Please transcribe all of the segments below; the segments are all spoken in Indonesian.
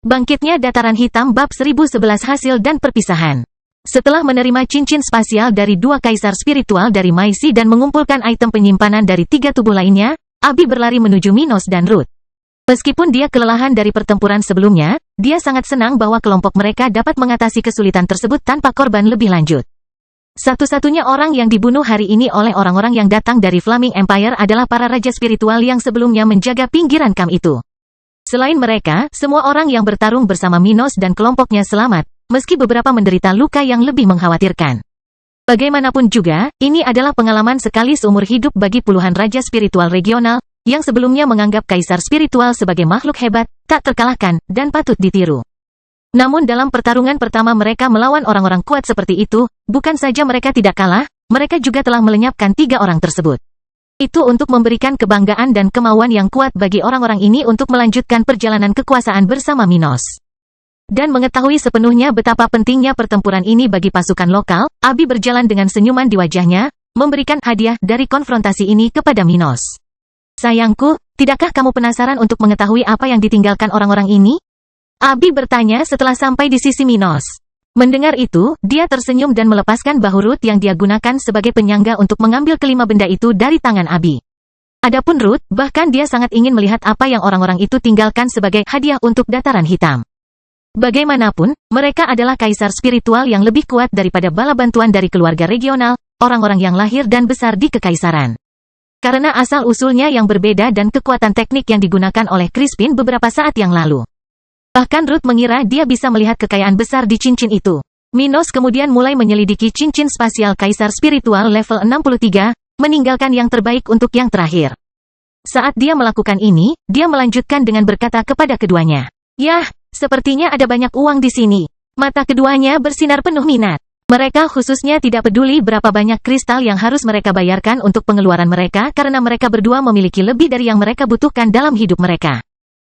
Bangkitnya Dataran Hitam Bab 1011 Hasil dan Perpisahan. Setelah menerima cincin spasial dari dua kaisar spiritual dari Maisi dan mengumpulkan item penyimpanan dari 3 tubuh lainnya, Abi berlari menuju Minos dan Ruth. Meskipun dia kelelahan dari pertempuran sebelumnya, dia sangat senang bahwa kelompok mereka dapat mengatasi kesulitan tersebut tanpa korban lebih lanjut. Satu-satunya orang yang dibunuh hari ini oleh orang-orang yang datang dari Flaming Empire adalah para raja spiritual yang sebelumnya menjaga pinggiran Kam itu. Selain mereka, semua orang yang bertarung bersama Minos dan kelompoknya selamat, meski beberapa menderita luka yang lebih mengkhawatirkan. Bagaimanapun juga, ini adalah pengalaman sekali seumur hidup bagi puluhan raja spiritual regional, yang sebelumnya menganggap kaisar spiritual sebagai makhluk hebat, tak terkalahkan, dan patut ditiru. Namun dalam pertarungan pertama mereka melawan orang-orang kuat seperti itu, bukan saja mereka tidak kalah, mereka juga telah melenyapkan 3 orang tersebut. Itu untuk memberikan kebanggaan dan kemauan yang kuat bagi orang-orang ini untuk melanjutkan perjalanan kekuasaan bersama Minos. Dan mengetahui sepenuhnya betapa pentingnya pertempuran ini bagi pasukan lokal, Abi berjalan dengan senyuman di wajahnya, memberikan hadiah dari konfrontasi ini kepada Minos. Sayangku, tidakkah kamu penasaran untuk mengetahui apa yang ditinggalkan orang-orang ini? Abi bertanya setelah sampai di sisi Minos. Mendengar itu, dia tersenyum dan melepaskan bahu Ruth yang dia gunakan sebagai penyangga untuk mengambil kelima benda itu dari tangan Abi. Adapun Ruth, bahkan dia sangat ingin melihat apa yang orang-orang itu tinggalkan sebagai hadiah untuk Dataran Hitam. Bagaimanapun, mereka adalah kaisar spiritual yang lebih kuat daripada bala bantuan dari keluarga regional, orang-orang yang lahir dan besar di kekaisaran. Karena asal-usulnya yang berbeda dan kekuatan teknik yang digunakan oleh Crispin beberapa saat yang lalu. Bahkan Ruth mengira dia bisa melihat kekayaan besar di cincin itu. Minos kemudian mulai menyelidiki cincin spasial kaisar spiritual level 63, meninggalkan yang terbaik untuk yang terakhir. Saat dia melakukan ini, dia melanjutkan dengan berkata kepada keduanya, "Yah, sepertinya ada banyak uang di sini." Mata keduanya bersinar penuh minat. Mereka khususnya tidak peduli berapa banyak kristal yang harus mereka bayarkan untuk pengeluaran mereka karena mereka berdua memiliki lebih dari yang mereka butuhkan dalam hidup mereka.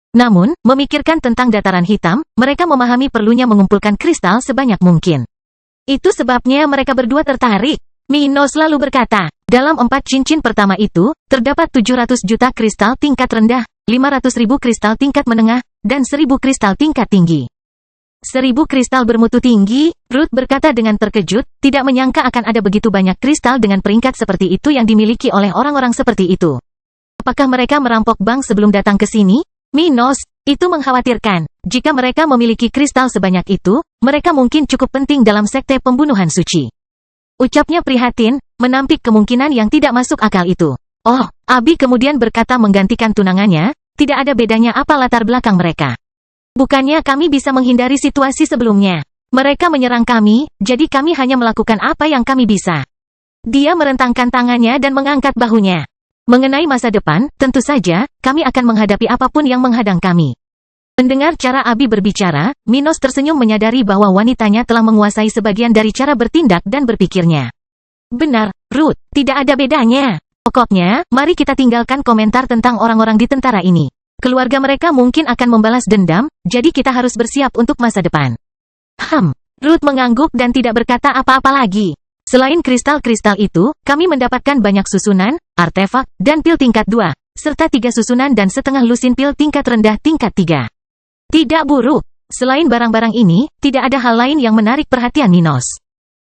Namun, memikirkan tentang Dataran Hitam, mereka memahami perlunya mengumpulkan kristal sebanyak mungkin. Itu sebabnya mereka berdua tertarik. Minos lalu berkata, dalam 4 cincin pertama itu, terdapat 700 juta kristal tingkat rendah, 500.000 kristal tingkat menengah, dan 1.000 kristal tingkat tinggi. 1.000 kristal bermutu tinggi, Ruth berkata dengan terkejut, tidak menyangka akan ada begitu banyak kristal dengan peringkat seperti itu yang dimiliki oleh orang-orang seperti itu. Apakah mereka merampok bank sebelum datang ke sini? Minos, itu mengkhawatirkan. Jika mereka memiliki kristal sebanyak itu, mereka mungkin cukup penting dalam sekte pembunuhan suci. Ucapnya prihatin, menampik kemungkinan yang tidak masuk akal itu. Oh, Abi kemudian berkata menggantikan tunangannya, tidak ada bedanya apa latar belakang mereka. Bukannya kami bisa menghindari situasi sebelumnya. Mereka menyerang kami, jadi kami hanya melakukan apa yang kami bisa. Dia merentangkan tangannya dan mengangkat bahunya. Mengenai masa depan, tentu saja, kami akan menghadapi apapun yang menghadang kami. Mendengar cara Abi berbicara, Minos tersenyum menyadari bahwa wanitanya telah menguasai sebagian dari cara bertindak dan berpikirnya. Benar, Ruth, tidak ada bedanya. Pokoknya, mari kita tinggalkan komentar tentang orang-orang di tentara ini. Keluarga mereka mungkin akan membalas dendam, jadi kita harus bersiap untuk masa depan. Ruth mengangguk dan tidak berkata apa-apa lagi. Selain kristal-kristal itu, kami mendapatkan banyak susunan, artefak, dan pil tingkat 2, serta 3 susunan dan setengah lusin pil tingkat rendah tingkat 3. Tidak buruk. Selain barang-barang ini, tidak ada hal lain yang menarik perhatian Minos.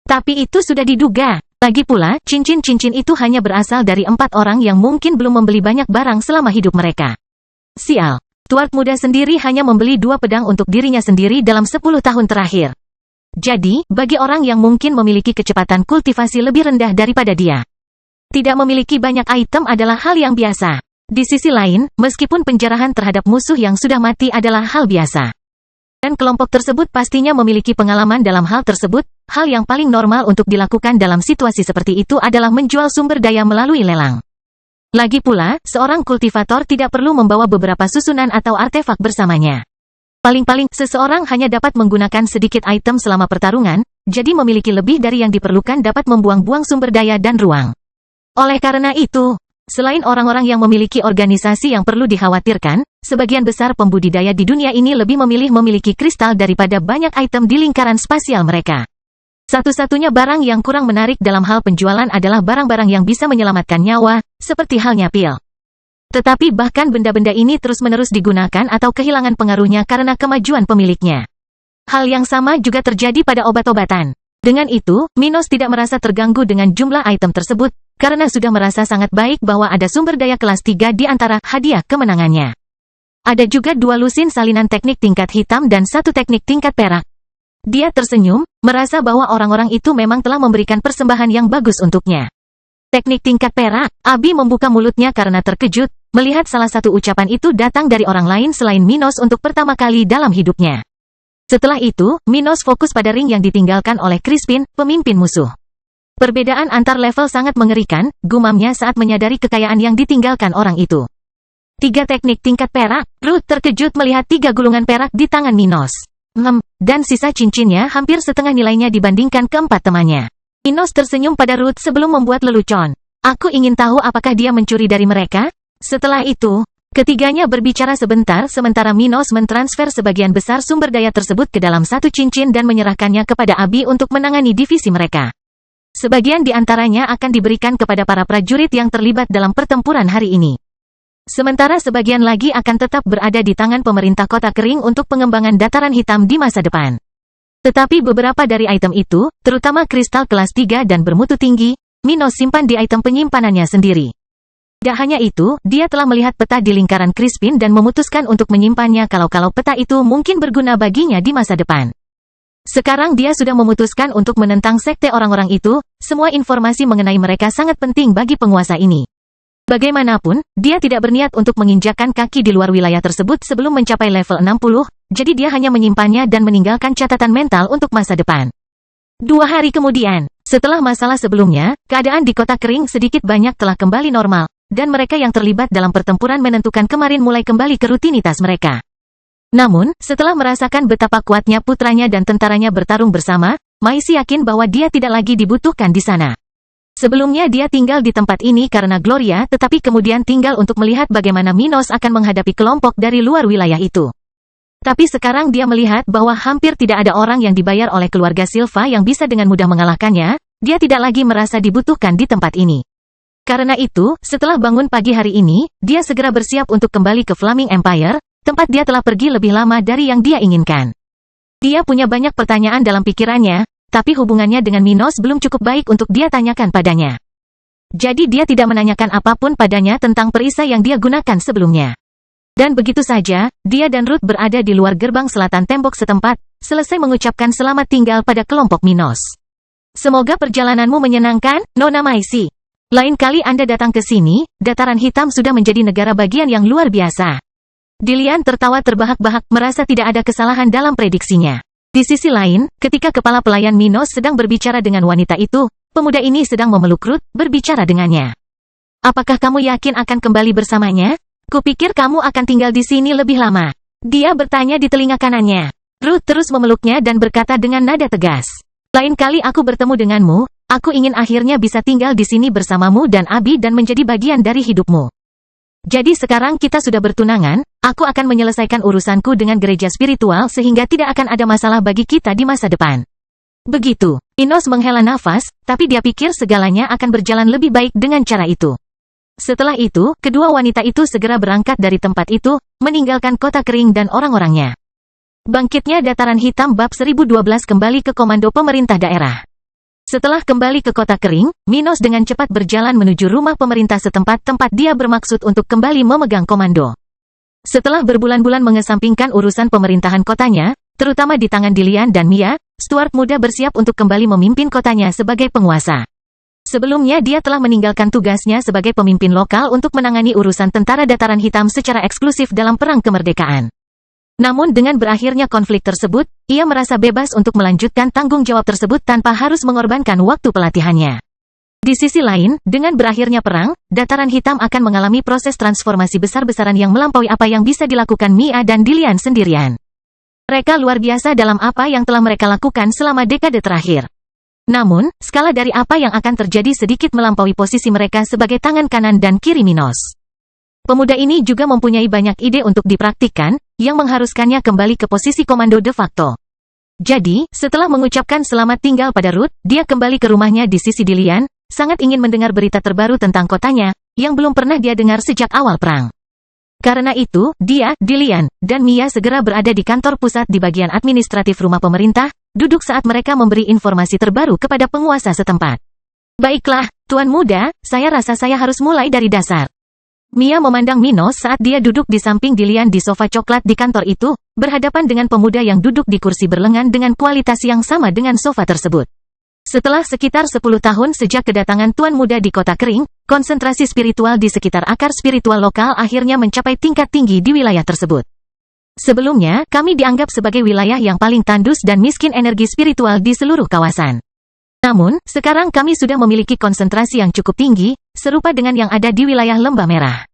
Tapi itu sudah diduga. Lagi pula, cincin-cincin itu hanya berasal dari 4 orang yang mungkin belum membeli banyak barang selama hidup mereka. Sial, Tuart muda sendiri hanya membeli 2 pedang untuk dirinya sendiri dalam 10 tahun terakhir. Jadi, bagi orang yang mungkin memiliki kecepatan kultivasi lebih rendah daripada dia, tidak memiliki banyak item adalah hal yang biasa. Di sisi lain, meskipun penjarahan terhadap musuh yang sudah mati adalah hal biasa, dan kelompok tersebut pastinya memiliki pengalaman dalam hal tersebut, hal yang paling normal untuk dilakukan dalam situasi seperti itu adalah menjual sumber daya melalui lelang. Lagi pula, seorang kultivator tidak perlu membawa beberapa susunan atau artefak bersamanya. Paling-paling, seseorang hanya dapat menggunakan sedikit item selama pertarungan, jadi memiliki lebih dari yang diperlukan dapat membuang-buang sumber daya dan ruang. Oleh karena itu, selain orang-orang yang memiliki organisasi yang perlu dikhawatirkan, sebagian besar pembudidaya di dunia ini lebih memilih memiliki kristal daripada banyak item di lingkaran spasial mereka. Satu-satunya barang yang kurang menarik dalam hal penjualan adalah barang-barang yang bisa menyelamatkan nyawa, seperti halnya pil. Tetapi bahkan benda-benda ini terus-menerus digunakan atau kehilangan pengaruhnya karena kemajuan pemiliknya. Hal yang sama juga terjadi pada obat-obatan. Dengan itu, Minos tidak merasa terganggu dengan jumlah item tersebut, karena sudah merasa sangat baik bahwa ada sumber daya kelas 3 di antara hadiah kemenangannya. Ada juga 2 lusin salinan teknik tingkat hitam dan 1 teknik tingkat perak. Dia tersenyum, merasa bahwa orang-orang itu memang telah memberikan persembahan yang bagus untuknya. Teknik tingkat perak, Abi membuka mulutnya karena terkejut, melihat salah satu ucapan itu datang dari orang lain selain Minos untuk pertama kali dalam hidupnya. Setelah itu, Minos fokus pada ring yang ditinggalkan oleh Crispin, pemimpin musuh. Perbedaan antar level sangat mengerikan, gumamnya saat menyadari kekayaan yang ditinggalkan orang itu. 3 teknik tingkat perak, Ruth terkejut melihat 3 gulungan perak di tangan Minos. Dan sisa cincinnya hampir setengah nilainya dibandingkan keempat temannya. Minos tersenyum pada Ruth sebelum membuat lelucon. Aku ingin tahu apakah dia mencuri dari mereka? Setelah itu, ketiganya berbicara sebentar sementara Minos mentransfer sebagian besar sumber daya tersebut ke dalam 1 cincin dan menyerahkannya kepada Abi untuk menangani divisi mereka. Sebagian di antaranya akan diberikan kepada para prajurit yang terlibat dalam pertempuran hari ini. Sementara sebagian lagi akan tetap berada di tangan pemerintah kota kering untuk pengembangan dataran hitam di masa depan. Tetapi beberapa dari item itu, terutama kristal kelas 3 dan bermutu tinggi, Minos simpan di item penyimpanannya sendiri. Tidak hanya itu, dia telah melihat peta di lingkaran Crispin dan memutuskan untuk menyimpannya kalau peta itu mungkin berguna baginya di masa depan. Sekarang dia sudah memutuskan untuk menentang sekte orang-orang itu, semua informasi mengenai mereka sangat penting bagi penguasa ini. Bagaimanapun, dia tidak berniat untuk menginjakkan kaki di luar wilayah tersebut sebelum mencapai level 60, jadi dia hanya menyimpannya dan meninggalkan catatan mental untuk masa depan. 2 hari kemudian, setelah masalah sebelumnya, keadaan di kota kering sedikit banyak telah kembali normal, dan mereka yang terlibat dalam pertempuran menentukan kemarin mulai kembali ke rutinitas mereka. Namun, setelah merasakan betapa kuatnya putranya dan tentaranya bertarung bersama, Maisi yakin bahwa dia tidak lagi dibutuhkan di sana. Sebelumnya dia tinggal di tempat ini karena Gloria, tetapi kemudian tinggal untuk melihat bagaimana Minos akan menghadapi kelompok dari luar wilayah itu. Tapi sekarang dia melihat bahwa hampir tidak ada orang yang dibayar oleh keluarga Silva yang bisa dengan mudah mengalahkannya, dia tidak lagi merasa dibutuhkan di tempat ini. Karena itu, setelah bangun pagi hari ini, dia segera bersiap untuk kembali ke Flaming Empire, tempat dia telah pergi lebih lama dari yang dia inginkan. Dia punya banyak pertanyaan dalam pikirannya, tapi hubungannya dengan Minos belum cukup baik untuk dia tanyakan padanya. Jadi dia tidak menanyakan apapun padanya tentang perisai yang dia gunakan sebelumnya. Dan begitu saja, dia dan Ruth berada di luar gerbang selatan tembok setempat, selesai mengucapkan selamat tinggal pada kelompok Minos. Semoga perjalananmu menyenangkan, Nona Maisi. Lain kali Anda datang ke sini, dataran hitam sudah menjadi negara bagian yang luar biasa. Dillian tertawa terbahak-bahak merasa tidak ada kesalahan dalam prediksinya. Di sisi lain, ketika kepala pelayan Minos sedang berbicara dengan wanita itu, pemuda ini sedang memeluk Ruth, berbicara dengannya. Apakah kamu yakin akan kembali bersamanya? Kupikir kamu akan tinggal di sini lebih lama. Dia bertanya di telinga kanannya. Ruth terus memeluknya dan berkata dengan nada tegas. Lain kali aku bertemu denganmu, aku ingin akhirnya bisa tinggal di sini bersamamu dan Abi dan menjadi bagian dari hidupmu. Jadi sekarang kita sudah bertunangan, aku akan menyelesaikan urusanku dengan gereja spiritual sehingga tidak akan ada masalah bagi kita di masa depan. Begitu, Minos menghela nafas, tapi dia pikir segalanya akan berjalan lebih baik dengan cara itu. Setelah itu, kedua wanita itu segera berangkat dari tempat itu, meninggalkan kota kering dan orang-orangnya. Bangkitnya dataran hitam bab 1012 kembali ke komando pemerintah daerah. Setelah kembali ke kota kering, Minos dengan cepat berjalan menuju rumah pemerintah setempat tempat dia bermaksud untuk kembali memegang komando. Setelah berbulan-bulan mengesampingkan urusan pemerintahan kotanya, terutama di tangan Dillian dan Mia, Stuart muda bersiap untuk kembali memimpin kotanya sebagai penguasa. Sebelumnya dia telah meninggalkan tugasnya sebagai pemimpin lokal untuk menangani urusan tentara dataran hitam secara eksklusif dalam perang kemerdekaan. Namun dengan berakhirnya konflik tersebut, ia merasa bebas untuk melanjutkan tanggung jawab tersebut tanpa harus mengorbankan waktu pelatihannya. Di sisi lain, dengan berakhirnya perang, dataran hitam akan mengalami proses transformasi besar-besaran yang melampaui apa yang bisa dilakukan Mia dan Dillian sendirian. Mereka luar biasa dalam apa yang telah mereka lakukan selama dekade terakhir. Namun, skala dari apa yang akan terjadi sedikit melampaui posisi mereka sebagai tangan kanan dan kiri Minos. Pemuda ini juga mempunyai banyak ide untuk dipraktikkan, yang mengharuskannya kembali ke posisi komando de facto. Jadi, setelah mengucapkan selamat tinggal pada Ruth, dia kembali ke rumahnya di sisi Dillian, sangat ingin mendengar berita terbaru tentang kotanya, yang belum pernah dia dengar sejak awal perang. Karena itu, dia, Dilian, dan Mia segera berada di kantor pusat di bagian administratif rumah pemerintah, duduk saat mereka memberi informasi terbaru kepada penguasa setempat. Baiklah, Tuan Muda, saya rasa saya harus mulai dari dasar. Mia memandang Minos saat dia duduk di samping Dilian di sofa coklat di kantor itu, berhadapan dengan pemuda yang duduk di kursi berlengan dengan kualitas yang sama dengan sofa tersebut. Setelah sekitar 10 tahun sejak kedatangan Tuan Muda di Kota Kering, konsentrasi spiritual di sekitar akar spiritual lokal akhirnya mencapai tingkat tinggi di wilayah tersebut. Sebelumnya, kami dianggap sebagai wilayah yang paling tandus dan miskin energi spiritual di seluruh kawasan. Namun, sekarang kami sudah memiliki konsentrasi yang cukup tinggi, serupa dengan yang ada di wilayah Lembah Merah.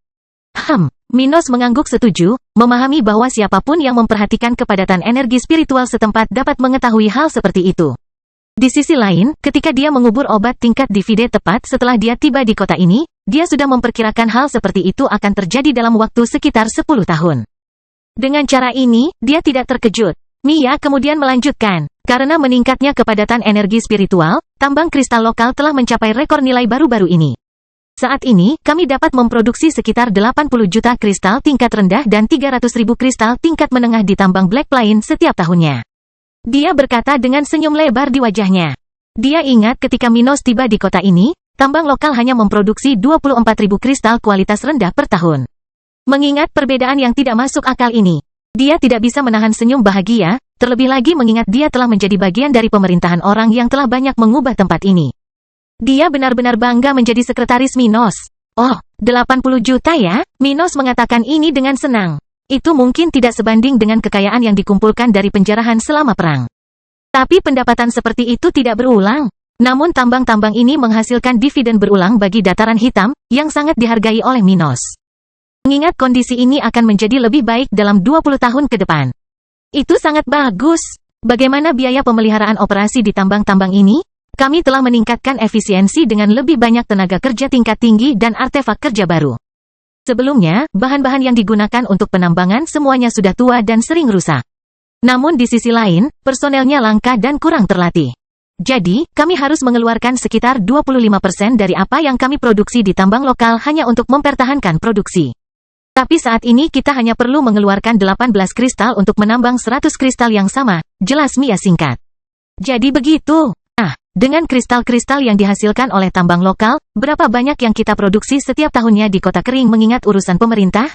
Minos mengangguk setuju, memahami bahwa siapapun yang memperhatikan kepadatan energi spiritual setempat dapat mengetahui hal seperti itu. Di sisi lain, ketika dia mengubur obat tingkat divide tepat setelah dia tiba di kota ini, dia sudah memperkirakan hal seperti itu akan terjadi dalam waktu sekitar 10 tahun. Dengan cara ini, dia tidak terkejut. Mia kemudian melanjutkan, karena meningkatnya kepadatan energi spiritual, tambang kristal lokal telah mencapai rekor nilai baru-baru ini. Saat ini, kami dapat memproduksi sekitar 80 juta kristal tingkat rendah dan 300.000 kristal tingkat menengah di tambang Black Plain setiap tahunnya. Dia berkata dengan senyum lebar di wajahnya. Dia ingat ketika Minos tiba di kota ini, tambang lokal hanya memproduksi 24.000 kristal kualitas rendah per tahun. Mengingat perbedaan yang tidak masuk akal ini, dia tidak bisa menahan senyum bahagia, terlebih lagi mengingat dia telah menjadi bagian dari pemerintahan orang yang telah banyak mengubah tempat ini. Dia benar-benar bangga menjadi sekretaris Minos. Oh, 80 juta ya? Minos mengatakan ini dengan senang. Itu mungkin tidak sebanding dengan kekayaan yang dikumpulkan dari penjarahan selama perang. Tapi pendapatan seperti itu tidak berulang. Namun tambang-tambang ini menghasilkan dividen berulang bagi dataran hitam, yang sangat dihargai oleh Minos. Mengingat kondisi ini akan menjadi lebih baik dalam 20 tahun ke depan. Itu sangat bagus. Bagaimana biaya pemeliharaan operasi di tambang-tambang ini? Kami telah meningkatkan efisiensi dengan lebih banyak tenaga kerja tingkat tinggi dan artefak kerja baru. Sebelumnya, bahan-bahan yang digunakan untuk penambangan semuanya sudah tua dan sering rusak. Namun di sisi lain, personelnya langka dan kurang terlatih. Jadi, kami harus mengeluarkan sekitar 25% dari apa yang kami produksi di tambang lokal hanya untuk mempertahankan produksi. Tapi saat ini kita hanya perlu mengeluarkan 18 kristal untuk menambang 100 kristal yang sama, jelas Mia singkat. Jadi begitu. Dengan kristal-kristal yang dihasilkan oleh tambang lokal, berapa banyak yang kita produksi setiap tahunnya di Kota Kering mengingat urusan pemerintah?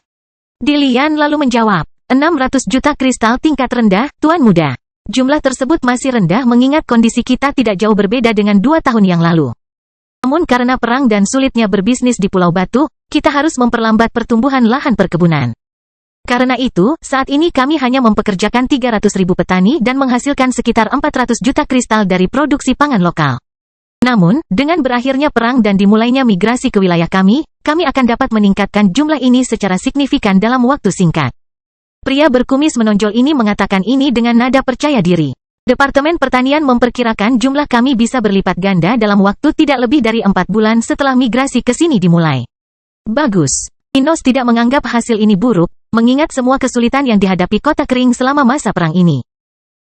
Dilian lalu menjawab, 600 juta kristal tingkat rendah, Tuan Muda. Jumlah tersebut masih rendah mengingat kondisi kita tidak jauh berbeda dengan 2 tahun yang lalu. Namun karena perang dan sulitnya berbisnis di Pulau Batu, kita harus memperlambat pertumbuhan lahan perkebunan. Karena itu, saat ini kami hanya mempekerjakan 300.000 petani dan menghasilkan sekitar 400 juta kristal dari produksi pangan lokal. Namun, dengan berakhirnya perang dan dimulainya migrasi ke wilayah kami akan dapat meningkatkan jumlah ini secara signifikan dalam waktu singkat. Pria berkumis menonjol ini mengatakan ini dengan nada percaya diri. Departemen Pertanian memperkirakan jumlah kami bisa berlipat ganda dalam waktu tidak lebih dari 4 bulan setelah migrasi ke sini dimulai. Bagus. Minos tidak menganggap hasil ini buruk, mengingat semua kesulitan yang dihadapi Kota Kering selama masa perang ini.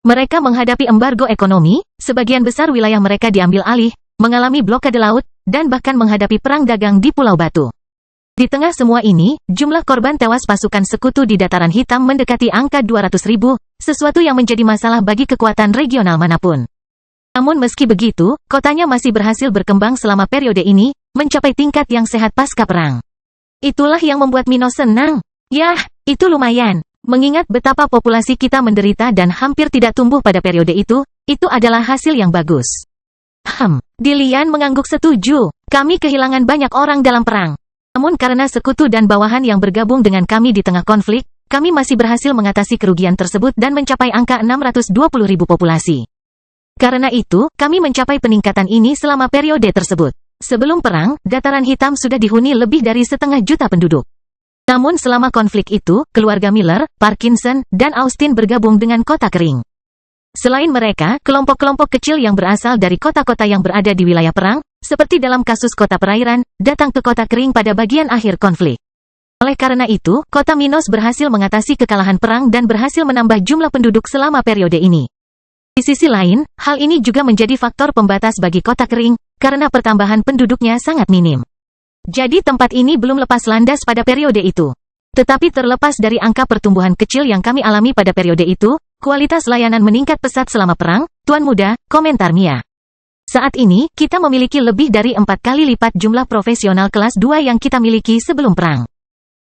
Mereka menghadapi embargo ekonomi, sebagian besar wilayah mereka diambil alih, mengalami blokade laut, dan bahkan menghadapi perang dagang di Pulau Batu. Di tengah semua ini, jumlah korban tewas pasukan sekutu di dataran hitam mendekati angka 200.000, sesuatu yang menjadi masalah bagi kekuatan regional manapun. Namun meski begitu, kotanya masih berhasil berkembang selama periode ini, mencapai tingkat yang sehat pasca perang. Itulah yang membuat Minos senang. Yah, itu lumayan. Mengingat betapa populasi kita menderita dan hampir tidak tumbuh pada periode itu adalah hasil yang bagus. Dilian mengangguk setuju. Kami kehilangan banyak orang dalam perang. Namun karena sekutu dan bawahan yang bergabung dengan kami di tengah konflik, kami masih berhasil mengatasi kerugian tersebut dan mencapai angka 620.000 populasi. Karena itu, kami mencapai peningkatan ini selama periode tersebut. Sebelum perang, dataran hitam sudah dihuni lebih dari 500.000 penduduk. Namun selama konflik itu, keluarga Miller, Parkinson, dan Austin bergabung dengan Kota Kering. Selain mereka, kelompok-kelompok kecil yang berasal dari kota-kota yang berada di wilayah perang, seperti dalam kasus Kota Perairan, datang ke Kota Kering pada bagian akhir konflik. Oleh karena itu, Kota Minos berhasil mengatasi kekalahan perang dan berhasil menambah jumlah penduduk selama periode ini. Di sisi lain, hal ini juga menjadi faktor pembatas bagi Kota Kering, karena pertambahan penduduknya sangat minim. Jadi tempat ini belum lepas landas pada periode itu. Tetapi terlepas dari angka pertumbuhan kecil yang kami alami pada periode itu, kualitas layanan meningkat pesat selama perang, Tuan Muda, komentar Mia. Saat ini, kita memiliki lebih dari 4 kali lipat jumlah profesional kelas 2 yang kita miliki sebelum perang.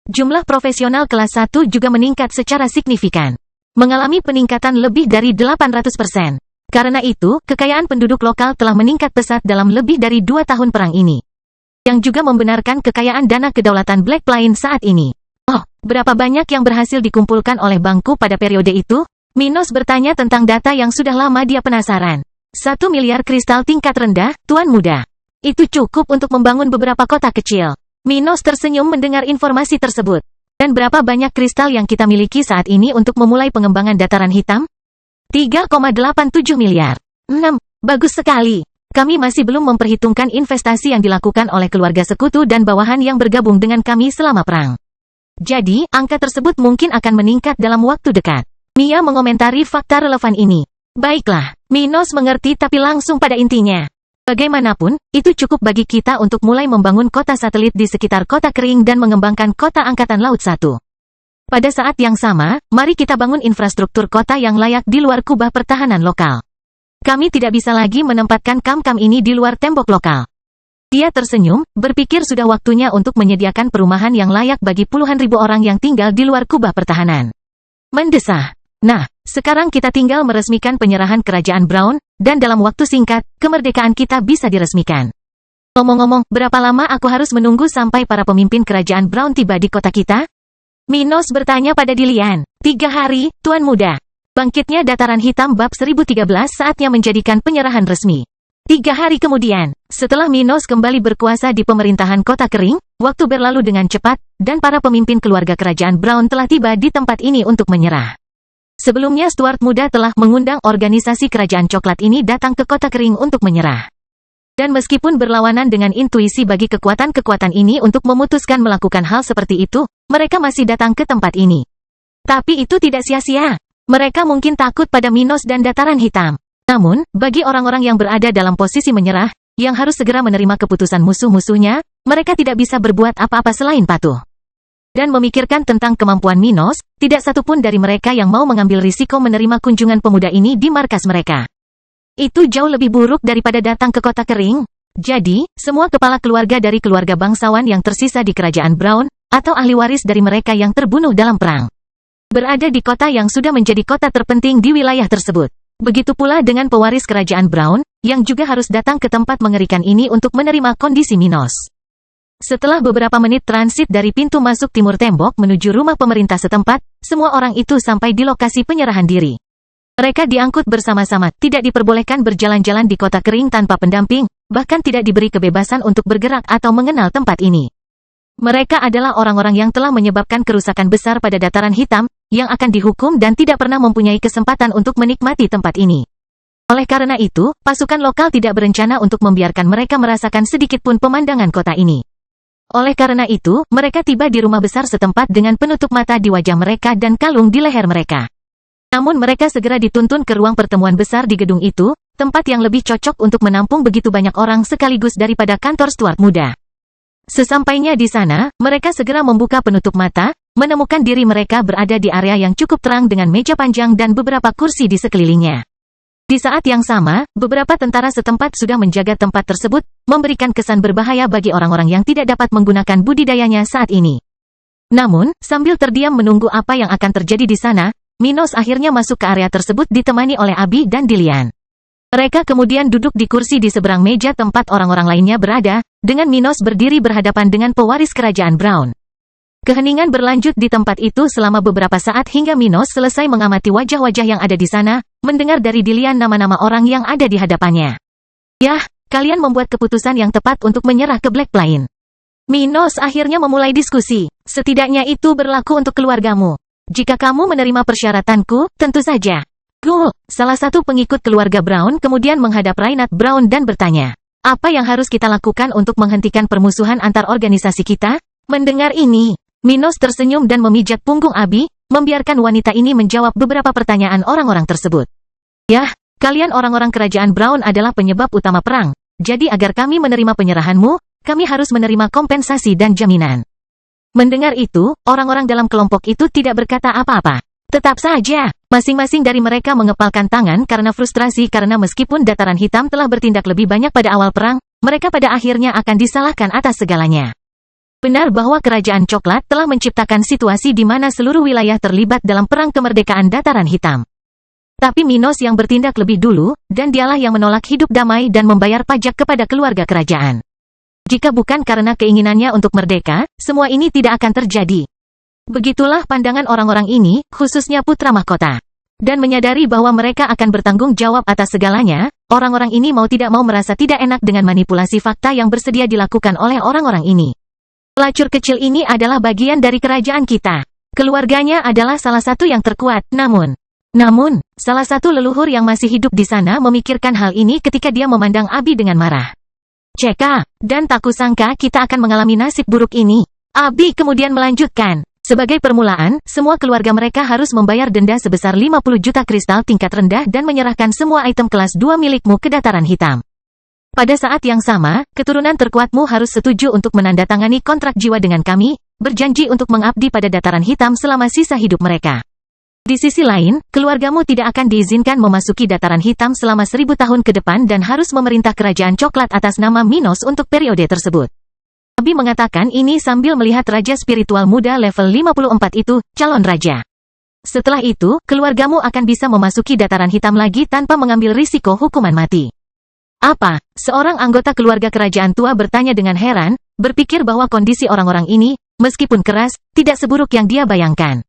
Jumlah profesional kelas 1 juga meningkat secara signifikan. Mengalami peningkatan lebih dari 800%. Karena itu, kekayaan penduduk lokal telah meningkat pesat dalam lebih dari 2 tahun perang ini. Yang juga membenarkan kekayaan dana kedaulatan Black Plain saat ini. Oh, berapa banyak yang berhasil dikumpulkan oleh bangku pada periode itu? Minos bertanya tentang data yang sudah lama dia penasaran. 1 miliar kristal tingkat rendah, Tuan Muda. Itu cukup untuk membangun beberapa kota kecil. Minos tersenyum mendengar informasi tersebut. Dan berapa banyak kristal yang kita miliki saat ini untuk memulai pengembangan dataran hitam? 3,87 miliar. Bagus sekali. Kami masih belum memperhitungkan investasi yang dilakukan oleh keluarga sekutu dan bawahan yang bergabung dengan kami selama perang. Jadi, angka tersebut mungkin akan meningkat dalam waktu dekat. Mia mengomentari fakta relevan ini. Baiklah, Minos mengerti tapi langsung pada intinya. Bagaimanapun, itu cukup bagi kita untuk mulai membangun kota satelit di sekitar kota kering dan mengembangkan kota Angkatan Laut 1. Pada saat yang sama, mari kita bangun infrastruktur kota yang layak di luar kubah pertahanan lokal. Kami tidak bisa lagi menempatkan kam-kam ini di luar tembok lokal. Dia tersenyum, berpikir sudah waktunya untuk menyediakan perumahan yang layak bagi puluhan ribu orang yang tinggal di luar kubah pertahanan. Mendesah. Nah, sekarang kita tinggal meresmikan penyerahan Kerajaan Brown, dan dalam waktu singkat, kemerdekaan kita bisa diresmikan. Ngomong-ngomong, berapa lama aku harus menunggu sampai para pemimpin Kerajaan Brown tiba di kota kita? Minos bertanya pada Dilian. 3 hari, Tuan Muda. Bangkitnya dataran hitam bab 1013 saatnya menjadikan penyerahan resmi. 3 hari kemudian, setelah Minos kembali berkuasa di pemerintahan kota kering, waktu berlalu dengan cepat, dan para pemimpin keluarga Kerajaan Brown telah tiba di tempat ini untuk menyerah. Sebelumnya Stuart Muda telah mengundang organisasi Kerajaan Coklat ini datang ke kota kering untuk menyerah. Dan meskipun berlawanan dengan intuisi bagi kekuatan-kekuatan ini untuk memutuskan melakukan hal seperti itu, mereka masih datang ke tempat ini. Tapi itu tidak sia-sia. Mereka mungkin takut pada Minos dan dataran hitam. Namun, bagi orang-orang yang berada dalam posisi menyerah, yang harus segera menerima keputusan musuh-musuhnya, mereka tidak bisa berbuat apa-apa selain patuh. Dan memikirkan tentang kemampuan Minos, tidak satupun dari mereka yang mau mengambil risiko menerima kunjungan pemuda ini di markas mereka. Itu jauh lebih buruk daripada datang ke kota kering. Jadi, semua kepala keluarga dari keluarga bangsawan yang tersisa di Kerajaan Brown, atau ahli waris dari mereka yang terbunuh dalam perang, berada di kota yang sudah menjadi kota terpenting di wilayah tersebut. Begitu pula dengan pewaris Kerajaan Brown, yang juga harus datang ke tempat mengerikan ini untuk menerima kondisi Minos. Setelah beberapa menit transit dari pintu masuk timur tembok menuju rumah pemerintah setempat, semua orang itu sampai di lokasi penyerahan diri. Mereka diangkut bersama-sama, tidak diperbolehkan berjalan-jalan di kota kering tanpa pendamping, bahkan tidak diberi kebebasan untuk bergerak atau mengenal tempat ini. Mereka adalah orang-orang yang telah menyebabkan kerusakan besar pada dataran hitam, yang akan dihukum dan tidak pernah mempunyai kesempatan untuk menikmati tempat ini. Oleh karena itu, pasukan lokal tidak berencana untuk membiarkan mereka merasakan sedikit pun pemandangan kota ini. Oleh karena itu, mereka tiba di rumah besar setempat dengan penutup mata di wajah mereka dan kalung di leher mereka. Namun mereka segera dituntun ke ruang pertemuan besar di gedung itu, tempat yang lebih cocok untuk menampung begitu banyak orang sekaligus daripada kantor Stuart Muda. Sesampainya di sana, mereka segera membuka penutup mata, menemukan diri mereka berada di area yang cukup terang dengan meja panjang dan beberapa kursi di sekelilingnya. Di saat yang sama, beberapa tentara setempat sudah menjaga tempat tersebut, memberikan kesan berbahaya bagi orang-orang yang tidak dapat menggunakan budidayanya saat ini. Namun, sambil terdiam menunggu apa yang akan terjadi di sana, Minos akhirnya masuk ke area tersebut ditemani oleh Abi dan Dilian. Mereka kemudian duduk di kursi di seberang meja tempat orang-orang lainnya berada, dengan Minos berdiri berhadapan dengan pewaris Kerajaan Brown. Keheningan berlanjut di tempat itu selama beberapa saat hingga Minos selesai mengamati wajah-wajah yang ada di sana, mendengar dari Dilian nama-nama orang yang ada di hadapannya. Yah, kalian membuat keputusan yang tepat untuk menyerah ke Black Plain. Minos akhirnya memulai diskusi. Setidaknya itu berlaku untuk keluargamu. Jika kamu menerima persyaratanku, tentu saja. Cool. Salah satu pengikut keluarga Brown kemudian menghadap Reinhard Brown dan bertanya, apa yang harus kita lakukan untuk menghentikan permusuhan antar organisasi kita? Mendengar ini, Minos tersenyum dan memijat punggung Abi, membiarkan wanita ini menjawab beberapa pertanyaan orang-orang tersebut. Yah, kalian orang-orang Kerajaan Brown adalah penyebab utama perang. Jadi agar kami menerima penyerahanmu, kami harus menerima kompensasi dan jaminan. Mendengar itu, orang-orang dalam kelompok itu tidak berkata apa-apa. Tetap saja, masing-masing dari mereka mengepalkan tangan karena frustrasi karena meskipun Dataran Hitam telah bertindak lebih banyak pada awal perang, mereka pada akhirnya akan disalahkan atas segalanya. Benar bahwa Kerajaan Coklat telah menciptakan situasi di mana seluruh wilayah terlibat dalam perang kemerdekaan Dataran Hitam. Tapi Minos yang bertindak lebih dulu, dan dialah yang menolak hidup damai dan membayar pajak kepada keluarga kerajaan. Jika bukan karena keinginannya untuk merdeka, semua ini tidak akan terjadi. Begitulah pandangan orang-orang ini, khususnya putra mahkota. Dan menyadari bahwa mereka akan bertanggung jawab atas segalanya, orang-orang ini mau tidak mau merasa tidak enak dengan manipulasi fakta yang bersedia dilakukan oleh orang-orang ini. Pelacur kecil ini adalah bagian dari kerajaan kita. Keluarganya adalah salah satu yang terkuat, namun, salah satu leluhur yang masih hidup di sana memikirkan hal ini ketika dia memandang Abi dengan marah. Ceka, dan tak kusangka kita akan mengalami nasib buruk ini. Abi kemudian melanjutkan, sebagai permulaan, semua keluarga mereka harus membayar denda sebesar 50 juta kristal tingkat rendah dan menyerahkan semua item kelas 2 milikmu ke Dataran Hitam. Pada saat yang sama, keturunan terkuatmu harus setuju untuk menandatangani kontrak jiwa dengan kami, berjanji untuk mengabdi pada Dataran Hitam selama sisa hidup mereka. Di sisi lain, keluargamu tidak akan diizinkan memasuki Dataran Hitam selama 1000 tahun ke depan dan harus memerintah Kerajaan Coklat atas nama Minos untuk periode tersebut. Abi mengatakan ini sambil melihat Raja Spiritual Muda level 54 itu, calon raja. Setelah itu, keluargamu akan bisa memasuki Dataran Hitam lagi tanpa mengambil risiko hukuman mati. Apa? Seorang anggota keluarga kerajaan tua bertanya dengan heran, berpikir bahwa kondisi orang-orang ini, meskipun keras, tidak seburuk yang dia bayangkan.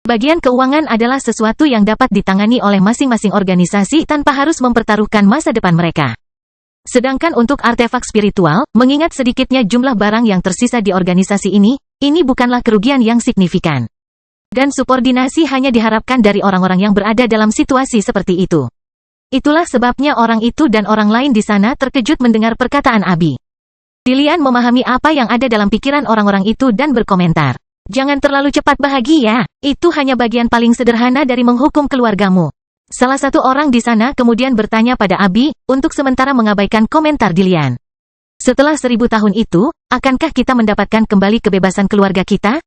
Bagian keuangan adalah sesuatu yang dapat ditangani oleh masing-masing organisasi tanpa harus mempertaruhkan masa depan mereka. Sedangkan untuk artefak spiritual, mengingat sedikitnya jumlah barang yang tersisa di organisasi ini bukanlah kerugian yang signifikan. Dan subordinasi hanya diharapkan dari orang-orang yang berada dalam situasi seperti itu. Itulah sebabnya orang itu dan orang lain di sana terkejut mendengar perkataan Abi. Lilian memahami apa yang ada dalam pikiran orang-orang itu dan berkomentar. Jangan terlalu cepat bahagia, itu hanya bagian paling sederhana dari menghukum keluargamu. Salah satu orang di sana kemudian bertanya pada Abi, untuk sementara mengabaikan komentar Lilian. Setelah 1000 tahun itu, akankah kita mendapatkan kembali kebebasan keluarga kita?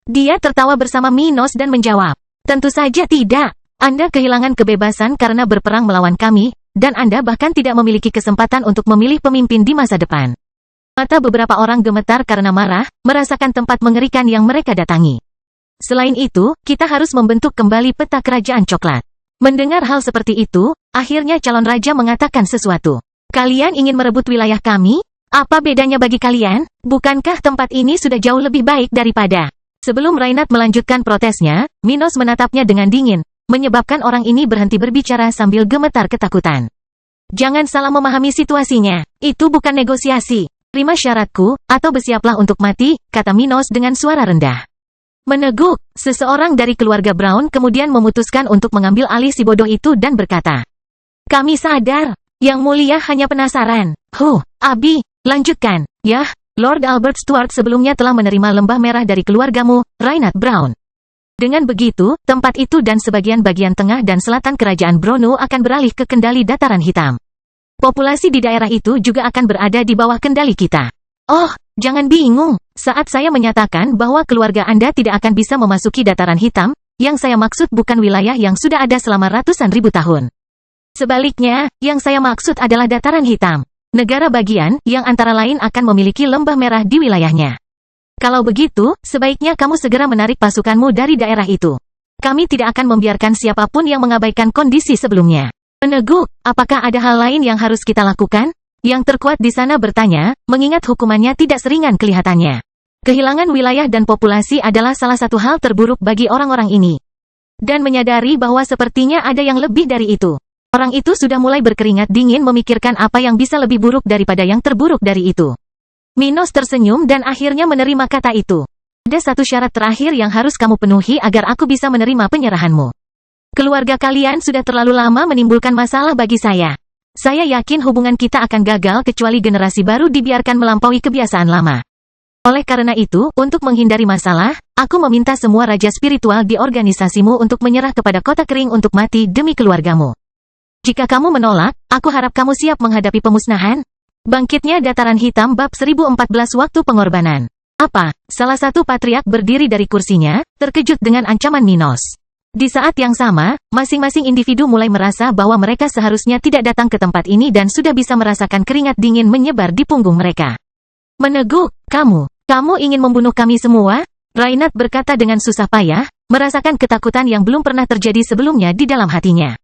Dia tertawa bersama Minos dan menjawab, tentu saja tidak. Anda kehilangan kebebasan karena berperang melawan kami, dan Anda bahkan tidak memiliki kesempatan untuk memilih pemimpin di masa depan. Mata beberapa orang gemetar karena marah, merasakan tempat mengerikan yang mereka datangi. Selain itu, kita harus membentuk kembali peta Kerajaan Coklat. Mendengar hal seperti itu, akhirnya calon raja mengatakan sesuatu. Kalian ingin merebut wilayah kami? Apa bedanya bagi kalian? Bukankah tempat ini sudah jauh lebih baik daripada? Sebelum Reinhard melanjutkan protesnya, Minos menatapnya dengan dingin, menyebabkan orang ini berhenti berbicara sambil gemetar ketakutan. Jangan salah memahami situasinya, itu bukan negosiasi. Terima syaratku, atau bersiaplah untuk mati, kata Minos dengan suara rendah. Meneguk, seseorang dari keluarga Brown kemudian memutuskan untuk mengambil alih si bodoh itu dan berkata, kami sadar, yang mulia hanya penasaran. Abi, lanjutkan. Yah, Lord Albert Stuart sebelumnya telah menerima lembah merah dari keluargamu, Reinhard Brown. Dengan begitu, tempat itu dan sebagian bagian tengah dan selatan kerajaan Brono akan beralih ke kendali Dataran Hitam. Populasi di daerah itu juga akan berada di bawah kendali kita. Oh, jangan bingung. Saat saya menyatakan bahwa keluarga Anda tidak akan bisa memasuki Dataran Hitam, yang saya maksud bukan wilayah yang sudah ada selama ratusan ribu tahun. Sebaliknya, yang saya maksud adalah Dataran Hitam. Negara bagian, yang antara lain akan memiliki lembah merah di wilayahnya. Kalau begitu, sebaiknya kamu segera menarik pasukanmu dari daerah itu. Kami tidak akan membiarkan siapapun yang mengabaikan kondisi sebelumnya. Meneguk, apakah ada hal lain yang harus kita lakukan? Yang terkuat di sana bertanya, mengingat hukumannya tidak seringan kelihatannya. Kehilangan wilayah dan populasi adalah salah satu hal terburuk bagi orang-orang ini. Dan menyadari bahwa sepertinya ada yang lebih dari itu. Orang itu sudah mulai berkeringat dingin memikirkan apa yang bisa lebih buruk daripada yang terburuk dari itu. Minos tersenyum dan akhirnya menerima kata itu. Ada satu syarat terakhir yang harus kamu penuhi agar aku bisa menerima penyerahanmu. Keluarga kalian sudah terlalu lama menimbulkan masalah bagi saya. Saya yakin hubungan kita akan gagal kecuali generasi baru dibiarkan melampaui kebiasaan lama. Oleh karena itu, untuk menghindari masalah, aku meminta semua raja spiritual di organisasimu untuk menyerah kepada kota kering untuk mati demi keluargamu. Jika kamu menolak, aku harap kamu siap menghadapi pemusnahan. Bangkitnya Dataran Hitam bab 1014 waktu pengorbanan. Apa? Salah satu patriark berdiri dari kursinya, terkejut dengan ancaman Minos. Di saat yang sama, masing-masing individu mulai merasa bahwa mereka seharusnya tidak datang ke tempat ini dan sudah bisa merasakan keringat dingin menyebar di punggung mereka. Meneguk, kamu ingin membunuh kami semua? Reinhard berkata dengan susah payah, merasakan ketakutan yang belum pernah terjadi sebelumnya di dalam hatinya.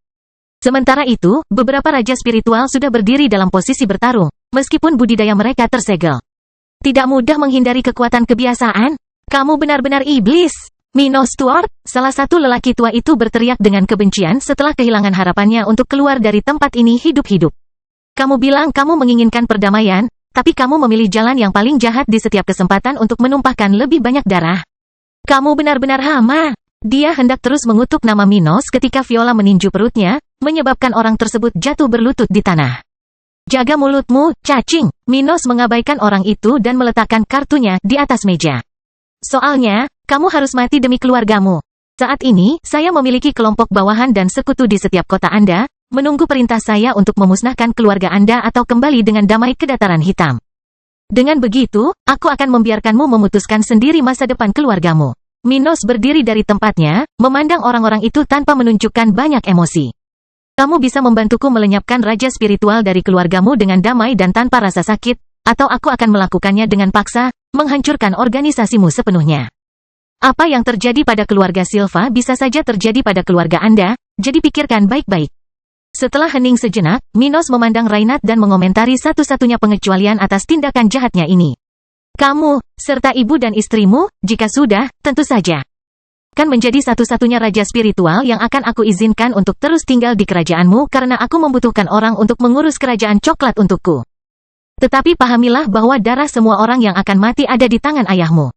Sementara itu, beberapa raja spiritual sudah berdiri dalam posisi bertarung, meskipun budidaya mereka tersegel. Tidak mudah menghindari kekuatan kebiasaan. Kamu benar-benar iblis. Minos Stuart, salah satu lelaki tua itu berteriak dengan kebencian setelah kehilangan harapannya untuk keluar dari tempat ini hidup-hidup. Kamu bilang kamu menginginkan perdamaian, tapi kamu memilih jalan yang paling jahat di setiap kesempatan untuk menumpahkan lebih banyak darah. Kamu benar-benar hama. Dia hendak terus mengutuk nama Minos ketika Viola meninju perutnya, menyebabkan orang tersebut jatuh berlutut di tanah. Jaga mulutmu, cacing. Minos mengabaikan orang itu dan meletakkan kartunya di atas meja. Soalnya, kamu harus mati demi keluargamu. Saat ini, saya memiliki kelompok bawahan dan sekutu di setiap kota Anda, menunggu perintah saya untuk memusnahkan keluarga Anda atau kembali dengan damai ke Dataran Hitam. Dengan begitu, aku akan membiarkanmu memutuskan sendiri masa depan keluargamu. Minos berdiri dari tempatnya, memandang orang-orang itu tanpa menunjukkan banyak emosi. Kamu bisa membantuku melenyapkan raja spiritual dari keluargamu dengan damai dan tanpa rasa sakit, atau aku akan melakukannya dengan paksa, menghancurkan organisasimu sepenuhnya. Apa yang terjadi pada keluarga Silva bisa saja terjadi pada keluarga Anda, jadi pikirkan baik-baik. Setelah hening sejenak, Minos memandang Reinhard dan mengomentari satu-satunya pengecualian atas tindakan jahatnya ini. Kamu, serta ibu dan istrimu, jika sudah, tentu saja kan menjadi satu-satunya raja spiritual yang akan aku izinkan untuk terus tinggal di kerajaanmu karena aku membutuhkan orang untuk mengurus kerajaan coklat untukku. Tetapi pahamilah bahwa darah semua orang yang akan mati ada di tangan ayahmu.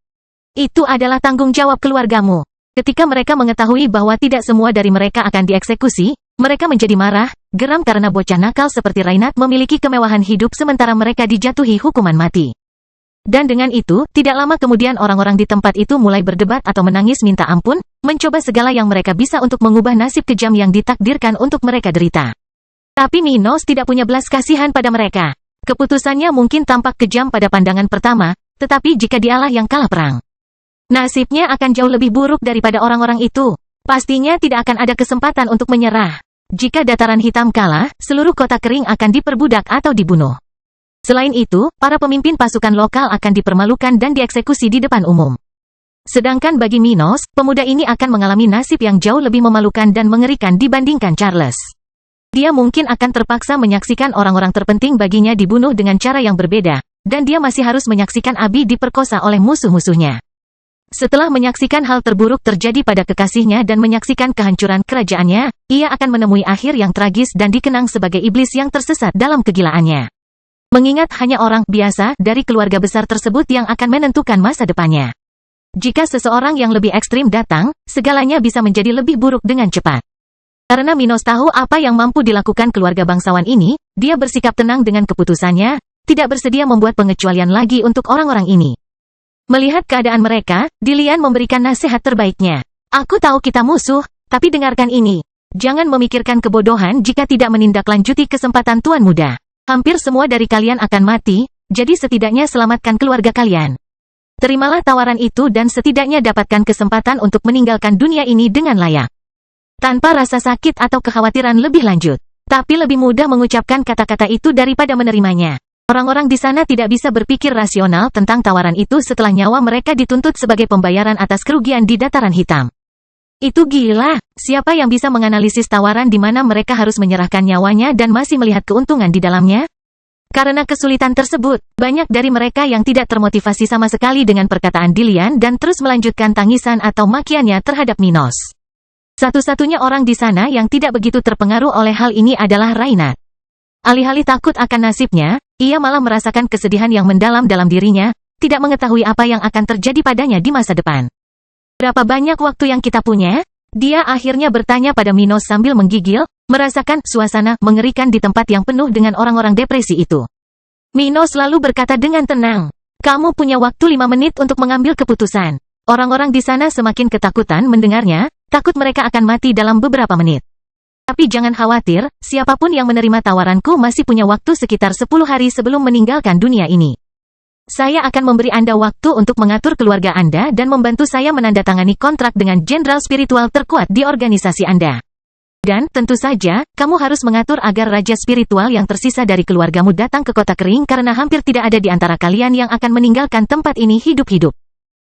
Itu adalah tanggung jawab keluargamu. Ketika mereka mengetahui bahwa tidak semua dari mereka akan dieksekusi, mereka menjadi marah, geram karena bocah nakal seperti Reinhard memiliki kemewahan hidup sementara mereka dijatuhi hukuman mati. Dan dengan itu, tidak lama kemudian orang-orang di tempat itu mulai berdebat atau menangis minta ampun, mencoba segala yang mereka bisa untuk mengubah nasib kejam yang ditakdirkan untuk mereka derita. Tapi Minos tidak punya belas kasihan pada mereka. Keputusannya mungkin tampak kejam pada pandangan pertama, tetapi jika dialah yang kalah perang, nasibnya akan jauh lebih buruk daripada orang-orang itu. Pastinya tidak akan ada kesempatan untuk menyerah. Jika Dataran Hitam kalah, seluruh kota kering akan diperbudak atau dibunuh. Selain itu, para pemimpin pasukan lokal akan dipermalukan dan dieksekusi di depan umum. Sedangkan bagi Minos, pemuda ini akan mengalami nasib yang jauh lebih memalukan dan mengerikan dibandingkan Charles. Dia mungkin akan terpaksa menyaksikan orang-orang terpenting baginya dibunuh dengan cara yang berbeda, dan dia masih harus menyaksikan Abi diperkosa oleh musuh-musuhnya. Setelah menyaksikan hal terburuk terjadi pada kekasihnya dan menyaksikan kehancuran kerajaannya, ia akan menemui akhir yang tragis dan dikenang sebagai iblis yang tersesat dalam kegilaannya. Mengingat hanya orang biasa dari keluarga besar tersebut yang akan menentukan masa depannya. Jika seseorang yang lebih ekstrim datang, segalanya bisa menjadi lebih buruk dengan cepat. Karena Minos tahu apa yang mampu dilakukan keluarga bangsawan ini, dia bersikap tenang dengan keputusannya, tidak bersedia membuat pengecualian lagi untuk orang-orang ini. Melihat keadaan mereka, Dilian memberikan nasihat terbaiknya. Aku tahu kita musuh, tapi dengarkan ini. Jangan memikirkan kebodohan jika tidak menindaklanjuti kesempatan tuan muda. Hampir semua dari kalian akan mati, jadi setidaknya selamatkan keluarga kalian. Terimalah tawaran itu dan setidaknya dapatkan kesempatan untuk meninggalkan dunia ini dengan layak. Tanpa rasa sakit atau kekhawatiran lebih lanjut. Tapi lebih mudah mengucapkan kata-kata itu daripada menerimanya. Orang-orang di sana tidak bisa berpikir rasional tentang tawaran itu setelah nyawa mereka dituntut sebagai pembayaran atas kerugian di Dataran Hitam. Itu gila. Siapa yang bisa menganalisis tawaran di mana mereka harus menyerahkan nyawanya dan masih melihat keuntungan di dalamnya? Karena kesulitan tersebut, banyak dari mereka yang tidak termotivasi sama sekali dengan perkataan Dilian dan terus melanjutkan tangisan atau makiannya terhadap Minos. Satu-satunya orang di sana yang tidak begitu terpengaruh oleh hal ini adalah Reinhard. Alih-alih takut akan nasibnya, ia malah merasakan kesedihan yang mendalam dalam dirinya, tidak mengetahui apa yang akan terjadi padanya di masa depan. Berapa banyak waktu yang kita punya? Dia akhirnya bertanya pada Minos sambil menggigil, merasakan suasana mengerikan di tempat yang penuh dengan orang-orang depresi itu. Minos lalu berkata dengan tenang, kamu punya waktu 5 menit untuk mengambil keputusan. Orang-orang di sana semakin ketakutan mendengarnya, takut mereka akan mati dalam beberapa menit. Tapi jangan khawatir, siapapun yang menerima tawaranku masih punya waktu sekitar 10 hari sebelum meninggalkan dunia ini. Saya akan memberi Anda waktu untuk mengatur keluarga Anda dan membantu saya menandatangani kontrak dengan jenderal spiritual terkuat di organisasi Anda. Dan, tentu saja, kamu harus mengatur agar raja spiritual yang tersisa dari keluargamu datang ke kota kering karena hampir tidak ada di antara kalian yang akan meninggalkan tempat ini hidup-hidup.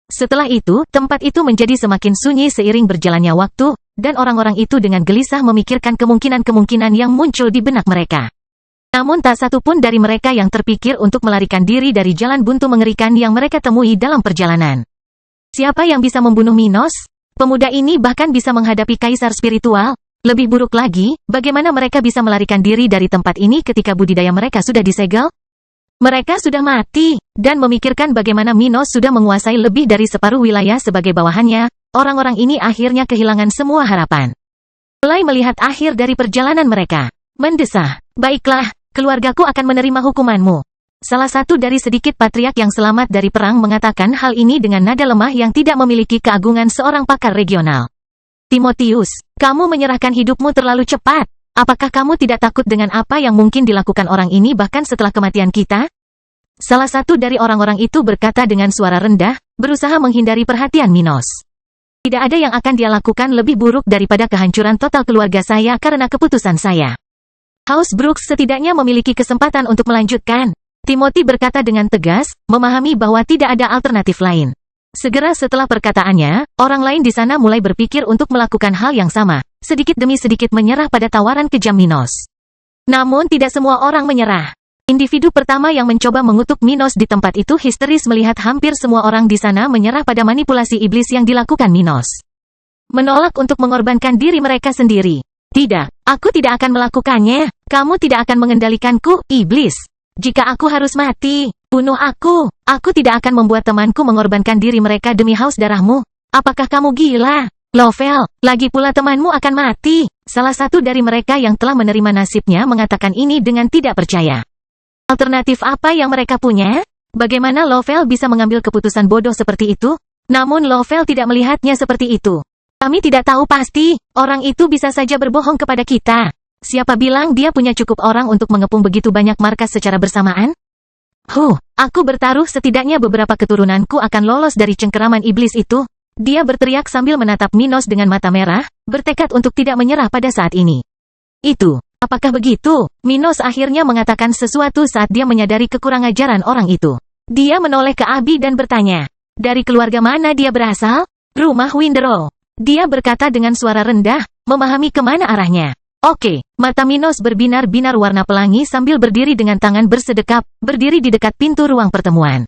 Setelah itu, tempat itu menjadi semakin sunyi seiring berjalannya waktu, dan orang-orang itu dengan gelisah memikirkan kemungkinan-kemungkinan yang muncul di benak mereka. Namun tak satu pun dari mereka yang terpikir untuk melarikan diri dari jalan buntu mengerikan yang mereka temui dalam perjalanan. Siapa yang bisa membunuh Minos? Pemuda ini bahkan bisa menghadapi kaisar spiritual. Lebih buruk lagi, bagaimana mereka bisa melarikan diri dari tempat ini ketika budidaya mereka sudah disegel? Mereka sudah mati, dan memikirkan bagaimana Minos sudah menguasai lebih dari separuh wilayah sebagai bawahannya, orang-orang ini akhirnya kehilangan semua harapan. Mulai melihat akhir dari perjalanan mereka. Mendesah, baiklah, keluargaku akan menerima hukumanmu. Salah satu dari sedikit patriark yang selamat dari perang mengatakan hal ini dengan nada lemah yang tidak memiliki keagungan seorang pakar regional. Timotius, kamu menyerahkan hidupmu terlalu cepat. Apakah kamu tidak takut dengan apa yang mungkin dilakukan orang ini bahkan setelah kematian kita? Salah satu dari orang-orang itu berkata dengan suara rendah, berusaha menghindari perhatian Minos. Tidak ada yang akan dia lakukan lebih buruk daripada kehancuran total keluarga saya karena keputusan saya. House Brooks setidaknya memiliki kesempatan untuk melanjutkan. Timothy berkata dengan tegas, memahami bahwa tidak ada alternatif lain. Segera setelah perkataannya, orang lain di sana mulai berpikir untuk melakukan hal yang sama, sedikit demi sedikit menyerah pada tawaran kejam Minos. Namun tidak semua orang menyerah. Individu pertama yang mencoba mengutuk Minos di tempat itu histeris melihat hampir semua orang di sana menyerah pada manipulasi iblis yang dilakukan Minos. Menolak untuk mengorbankan diri mereka sendiri. Tidak, aku tidak akan melakukannya. Kamu tidak akan mengendalikanku, iblis. Jika aku harus mati, bunuh aku. Aku tidak akan membuat temanku mengorbankan diri mereka demi haus darahmu. Apakah kamu gila? Lovell, lagi pula temanmu akan mati. Salah satu dari mereka yang telah menerima nasibnya mengatakan ini dengan tidak percaya. Alternatif apa yang mereka punya? Bagaimana Lovell bisa mengambil keputusan bodoh seperti itu? Namun Lovell tidak melihatnya seperti itu. Kami tidak tahu pasti, orang itu bisa saja berbohong kepada kita. Siapa bilang dia punya cukup orang untuk mengepung begitu banyak markas secara bersamaan? Aku bertaruh setidaknya beberapa keturunanku akan lolos dari cengkeraman iblis itu. Dia berteriak sambil menatap Minos dengan mata merah, bertekad untuk tidak menyerah pada saat ini. Apakah begitu? Minos akhirnya mengatakan sesuatu saat dia menyadari kekurang ajaran orang itu. Dia menoleh ke Abi dan bertanya, dari keluarga mana dia berasal? Rumah Winderow. Dia berkata dengan suara rendah, memahami kemana arahnya. Oke, mata Minos berbinar-binar warna pelangi sambil berdiri dengan tangan bersedekap, berdiri di dekat pintu ruang pertemuan.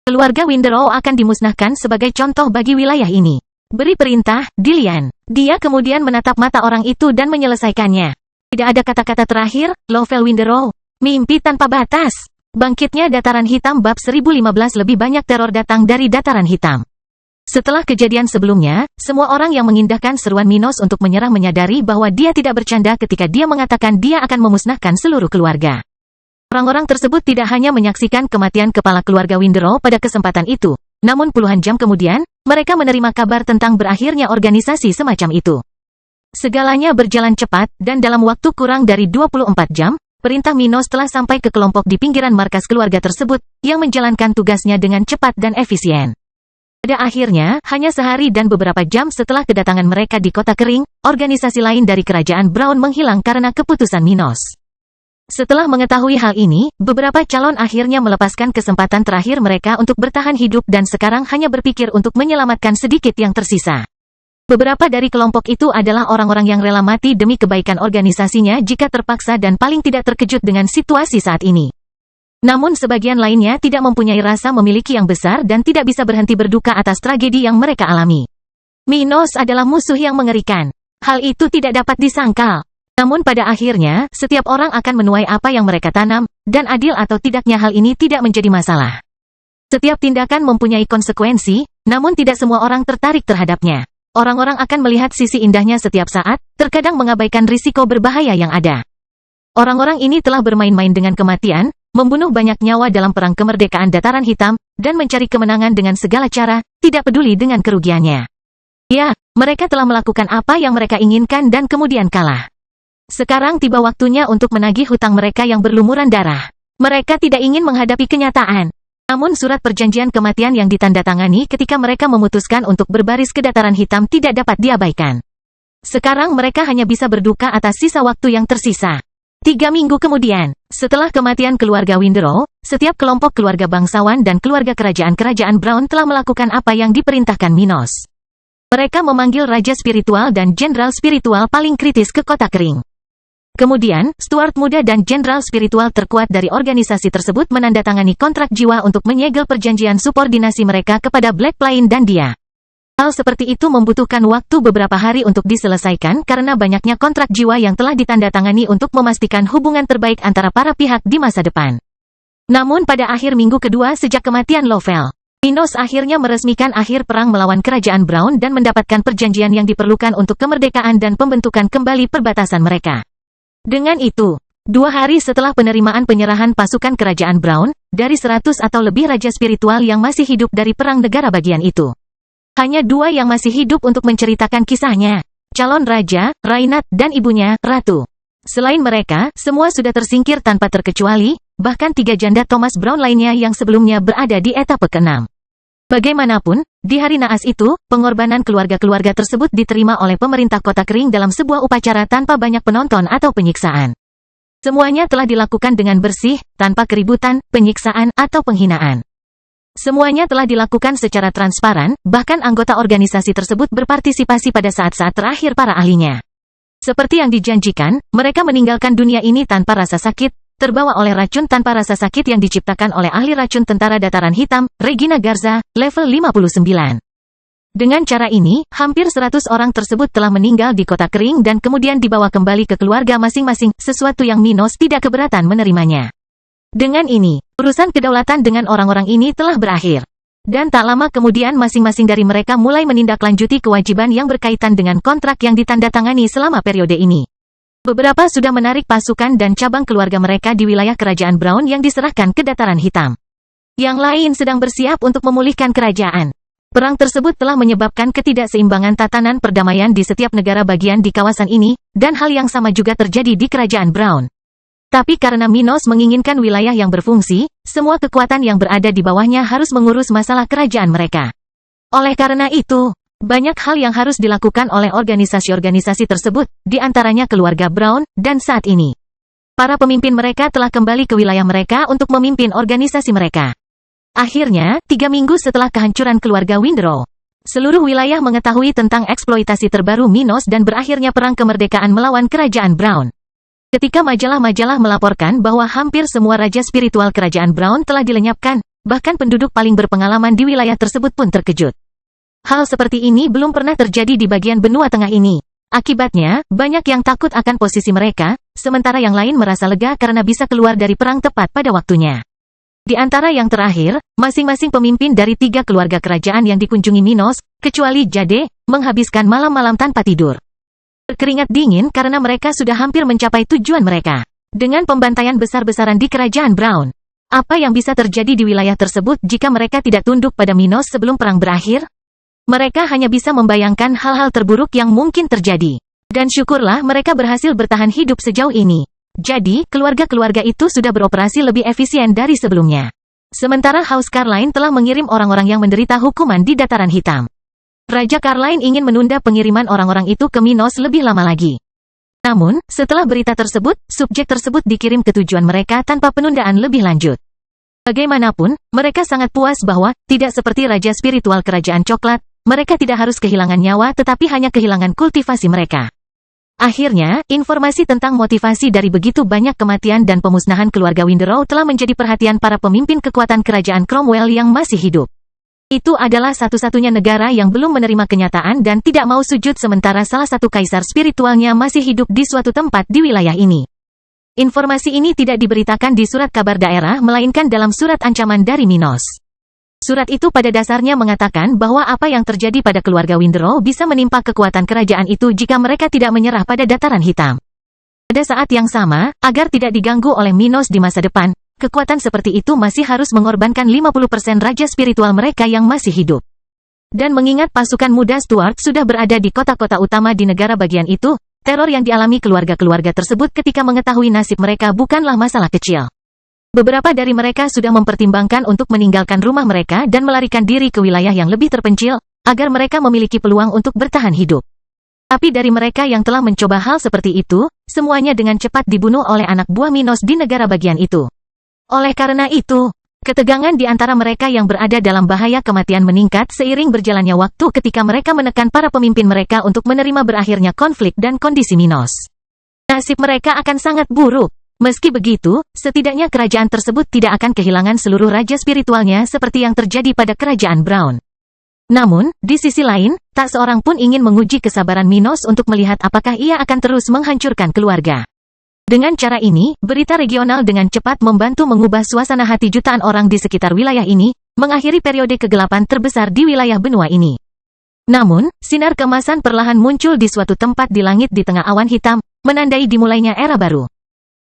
Keluarga Winderow akan dimusnahkan sebagai contoh bagi wilayah ini. Beri perintah, Dillian. Dia kemudian menatap mata orang itu dan menyelesaikannya. Tidak ada kata-kata terakhir, Lovell Winderow. Mimpi tanpa batas. Bangkitnya Dataran Hitam bab 1015 lebih banyak teror datang dari Dataran Hitam. Setelah kejadian sebelumnya, semua orang yang mengindahkan seruan Minos untuk menyerah menyadari bahwa dia tidak bercanda ketika dia mengatakan dia akan memusnahkan seluruh keluarga. Orang-orang tersebut tidak hanya menyaksikan kematian kepala keluarga Winderow pada kesempatan itu, namun puluhan jam kemudian, mereka menerima kabar tentang berakhirnya organisasi semacam itu. Segalanya berjalan cepat, dan dalam waktu kurang dari 24 jam, perintah Minos telah sampai ke kelompok di pinggiran markas keluarga tersebut, yang menjalankan tugasnya dengan cepat dan efisien. Pada akhirnya, hanya sehari dan beberapa jam setelah kedatangan mereka di kota kering, organisasi lain dari kerajaan Brown menghilang karena keputusan Minos. Setelah mengetahui hal ini, beberapa calon akhirnya melepaskan kesempatan terakhir mereka untuk bertahan hidup dan sekarang hanya berpikir untuk menyelamatkan sedikit yang tersisa. Beberapa dari kelompok itu adalah orang-orang yang rela mati demi kebaikan organisasinya jika terpaksa dan paling tidak terkejut dengan situasi saat ini. Namun sebagian lainnya tidak mempunyai rasa memiliki yang besar dan tidak bisa berhenti berduka atas tragedi yang mereka alami. Minos adalah musuh yang mengerikan. Hal itu tidak dapat disangkal. Namun pada akhirnya, setiap orang akan menuai apa yang mereka tanam, dan adil atau tidaknya hal ini tidak menjadi masalah. Setiap tindakan mempunyai konsekuensi, namun tidak semua orang tertarik terhadapnya. Orang-orang akan melihat sisi indahnya setiap saat, terkadang mengabaikan risiko berbahaya yang ada. Orang-orang ini telah bermain-main dengan kematian, membunuh banyak nyawa dalam perang kemerdekaan Dataran Hitam, dan mencari kemenangan dengan segala cara, tidak peduli dengan kerugiannya. Ya, mereka telah melakukan apa yang mereka inginkan dan kemudian kalah. Sekarang tiba waktunya untuk menagih hutang mereka yang berlumuran darah. Mereka tidak ingin menghadapi kenyataan. Namun surat perjanjian kematian yang ditandatangani ketika mereka memutuskan untuk berbaris ke dataran hitam tidak dapat diabaikan. Sekarang mereka hanya bisa berduka atas sisa waktu yang tersisa. 3 minggu kemudian, setelah kematian keluarga Winderow, setiap kelompok keluarga bangsawan dan keluarga kerajaan-kerajaan Brown telah melakukan apa yang diperintahkan Minos. Mereka memanggil raja spiritual dan jenderal spiritual paling kritis ke kota kering. Kemudian, Stuart muda dan jenderal spiritual terkuat dari organisasi tersebut menandatangani kontrak jiwa untuk menyegel perjanjian subordinasi mereka kepada Black Plain dan dia. Hal seperti itu membutuhkan waktu beberapa hari untuk diselesaikan karena banyaknya kontrak jiwa yang telah ditandatangani untuk memastikan hubungan terbaik antara para pihak di masa depan. Namun pada akhir minggu kedua sejak kematian Lovell, Minos akhirnya meresmikan akhir perang melawan kerajaan Brown dan mendapatkan perjanjian yang diperlukan untuk kemerdekaan dan pembentukan kembali perbatasan mereka. Dengan itu, 2 hari setelah penerimaan penyerahan pasukan kerajaan Brown, dari 100 atau lebih raja spiritual yang masih hidup dari perang negara bagian itu, hanya 2 yang masih hidup untuk menceritakan kisahnya. Calon raja, Reinhard, dan ibunya, Ratu. Selain mereka, semua sudah tersingkir tanpa terkecuali, bahkan 3 janda Thomas Brown lainnya yang sebelumnya berada di etape ke-6. Bagaimanapun, di hari naas itu, pengorbanan keluarga-keluarga tersebut diterima oleh pemerintah kota kering dalam sebuah upacara tanpa banyak penonton atau penyiksaan. Semuanya telah dilakukan dengan bersih, tanpa keributan, penyiksaan, atau penghinaan. Semuanya telah dilakukan secara transparan, bahkan anggota organisasi tersebut berpartisipasi pada saat-saat terakhir para ahlinya. Seperti yang dijanjikan, mereka meninggalkan dunia ini tanpa rasa sakit, terbawa oleh racun tanpa rasa sakit yang diciptakan oleh ahli racun tentara dataran hitam, Regina Garza, level 59. Dengan cara ini, hampir 100 orang tersebut telah meninggal di kota kering dan kemudian dibawa kembali ke keluarga masing-masing, sesuatu yang Minos tidak keberatan menerimanya. Dengan ini, urusan kedaulatan dengan orang-orang ini telah berakhir. Dan tak lama kemudian masing-masing dari mereka mulai menindaklanjuti kewajiban yang berkaitan dengan kontrak yang ditandatangani selama periode ini. Beberapa sudah menarik pasukan dan cabang keluarga mereka di wilayah kerajaan Brown yang diserahkan ke dataran hitam. Yang lain sedang bersiap untuk memulihkan kerajaan. Perang tersebut telah menyebabkan ketidakseimbangan tatanan perdamaian di setiap negara bagian di kawasan ini, dan hal yang sama juga terjadi di kerajaan Brown. Tapi karena Minos menginginkan wilayah yang berfungsi, semua kekuatan yang berada di bawahnya harus mengurus masalah kerajaan mereka. Oleh karena itu, banyak hal yang harus dilakukan oleh organisasi-organisasi tersebut, di antaranya keluarga Brown, dan saat ini, para pemimpin mereka telah kembali ke wilayah mereka untuk memimpin organisasi mereka. Akhirnya, 3 minggu setelah kehancuran keluarga Winderow, seluruh wilayah mengetahui tentang eksploitasi terbaru Minos dan berakhirnya perang kemerdekaan melawan kerajaan Brown. Ketika majalah-majalah melaporkan bahwa hampir semua raja spiritual kerajaan Brown telah dilenyapkan, bahkan penduduk paling berpengalaman di wilayah tersebut pun terkejut. Hal seperti ini belum pernah terjadi di bagian benua tengah ini. Akibatnya, banyak yang takut akan posisi mereka, sementara yang lain merasa lega karena bisa keluar dari perang tepat pada waktunya. Di antara yang terakhir, masing-masing pemimpin dari 3 keluarga kerajaan yang dikunjungi Minos, kecuali Jade, menghabiskan malam-malam tanpa tidur. Berkeringat dingin karena mereka sudah hampir mencapai tujuan mereka. Dengan pembantaian besar-besaran di kerajaan Brown. Apa yang bisa terjadi di wilayah tersebut jika mereka tidak tunduk pada Minos sebelum perang berakhir? Mereka hanya bisa membayangkan hal-hal terburuk yang mungkin terjadi. Dan syukurlah mereka berhasil bertahan hidup sejauh ini. Jadi, keluarga-keluarga itu sudah beroperasi lebih efisien dari sebelumnya. Sementara House Carline telah mengirim orang-orang yang menderita hukuman di dataran hitam. Raja Carline ingin menunda pengiriman orang-orang itu ke Minos lebih lama lagi. Namun, setelah berita tersebut, subjek tersebut dikirim ke tujuan mereka tanpa penundaan lebih lanjut. Bagaimanapun, mereka sangat puas bahwa, tidak seperti Raja Spiritual Kerajaan Coklat, mereka tidak harus kehilangan nyawa tetapi hanya kehilangan kultivasi mereka. Akhirnya, informasi tentang motivasi dari begitu banyak kematian dan pemusnahan keluarga Winderow telah menjadi perhatian para pemimpin kekuatan kerajaan Cromwell yang masih hidup. Itu adalah satu-satunya negara yang belum menerima kenyataan dan tidak mau sujud sementara salah satu kaisar spiritualnya masih hidup di suatu tempat di wilayah ini. Informasi ini tidak diberitakan di surat kabar daerah melainkan dalam surat ancaman dari Minos. Surat itu pada dasarnya mengatakan bahwa apa yang terjadi pada keluarga Winderow bisa menimpa kekuatan kerajaan itu jika mereka tidak menyerah pada dataran hitam. Pada saat yang sama, agar tidak diganggu oleh Minos di masa depan, kekuatan seperti itu masih harus mengorbankan 50% raja spiritual mereka yang masih hidup. Dan mengingat pasukan muda Stuart sudah berada di kota-kota utama di negara bagian itu, teror yang dialami keluarga-keluarga tersebut ketika mengetahui nasib mereka bukanlah masalah kecil. Beberapa dari mereka sudah mempertimbangkan untuk meninggalkan rumah mereka dan melarikan diri ke wilayah yang lebih terpencil, agar mereka memiliki peluang untuk bertahan hidup. Tapi dari mereka yang telah mencoba hal seperti itu, semuanya dengan cepat dibunuh oleh anak buah Minos di negara bagian itu. Oleh karena itu, ketegangan di antara mereka yang berada dalam bahaya kematian meningkat seiring berjalannya waktu ketika mereka menekan para pemimpin mereka untuk menerima berakhirnya konflik dan kondisi Minos. Nasib mereka akan sangat buruk. Meski begitu, setidaknya kerajaan tersebut tidak akan kehilangan seluruh raja spiritualnya seperti yang terjadi pada kerajaan Brown. Namun, di sisi lain, tak seorang pun ingin menguji kesabaran Minos untuk melihat apakah ia akan terus menghancurkan keluarga. Dengan cara ini, berita regional dengan cepat membantu mengubah suasana hati jutaan orang di sekitar wilayah ini, mengakhiri periode kegelapan terbesar di wilayah benua ini. Namun, sinar keemasan perlahan muncul di suatu tempat di langit di tengah awan hitam, menandai dimulainya era baru.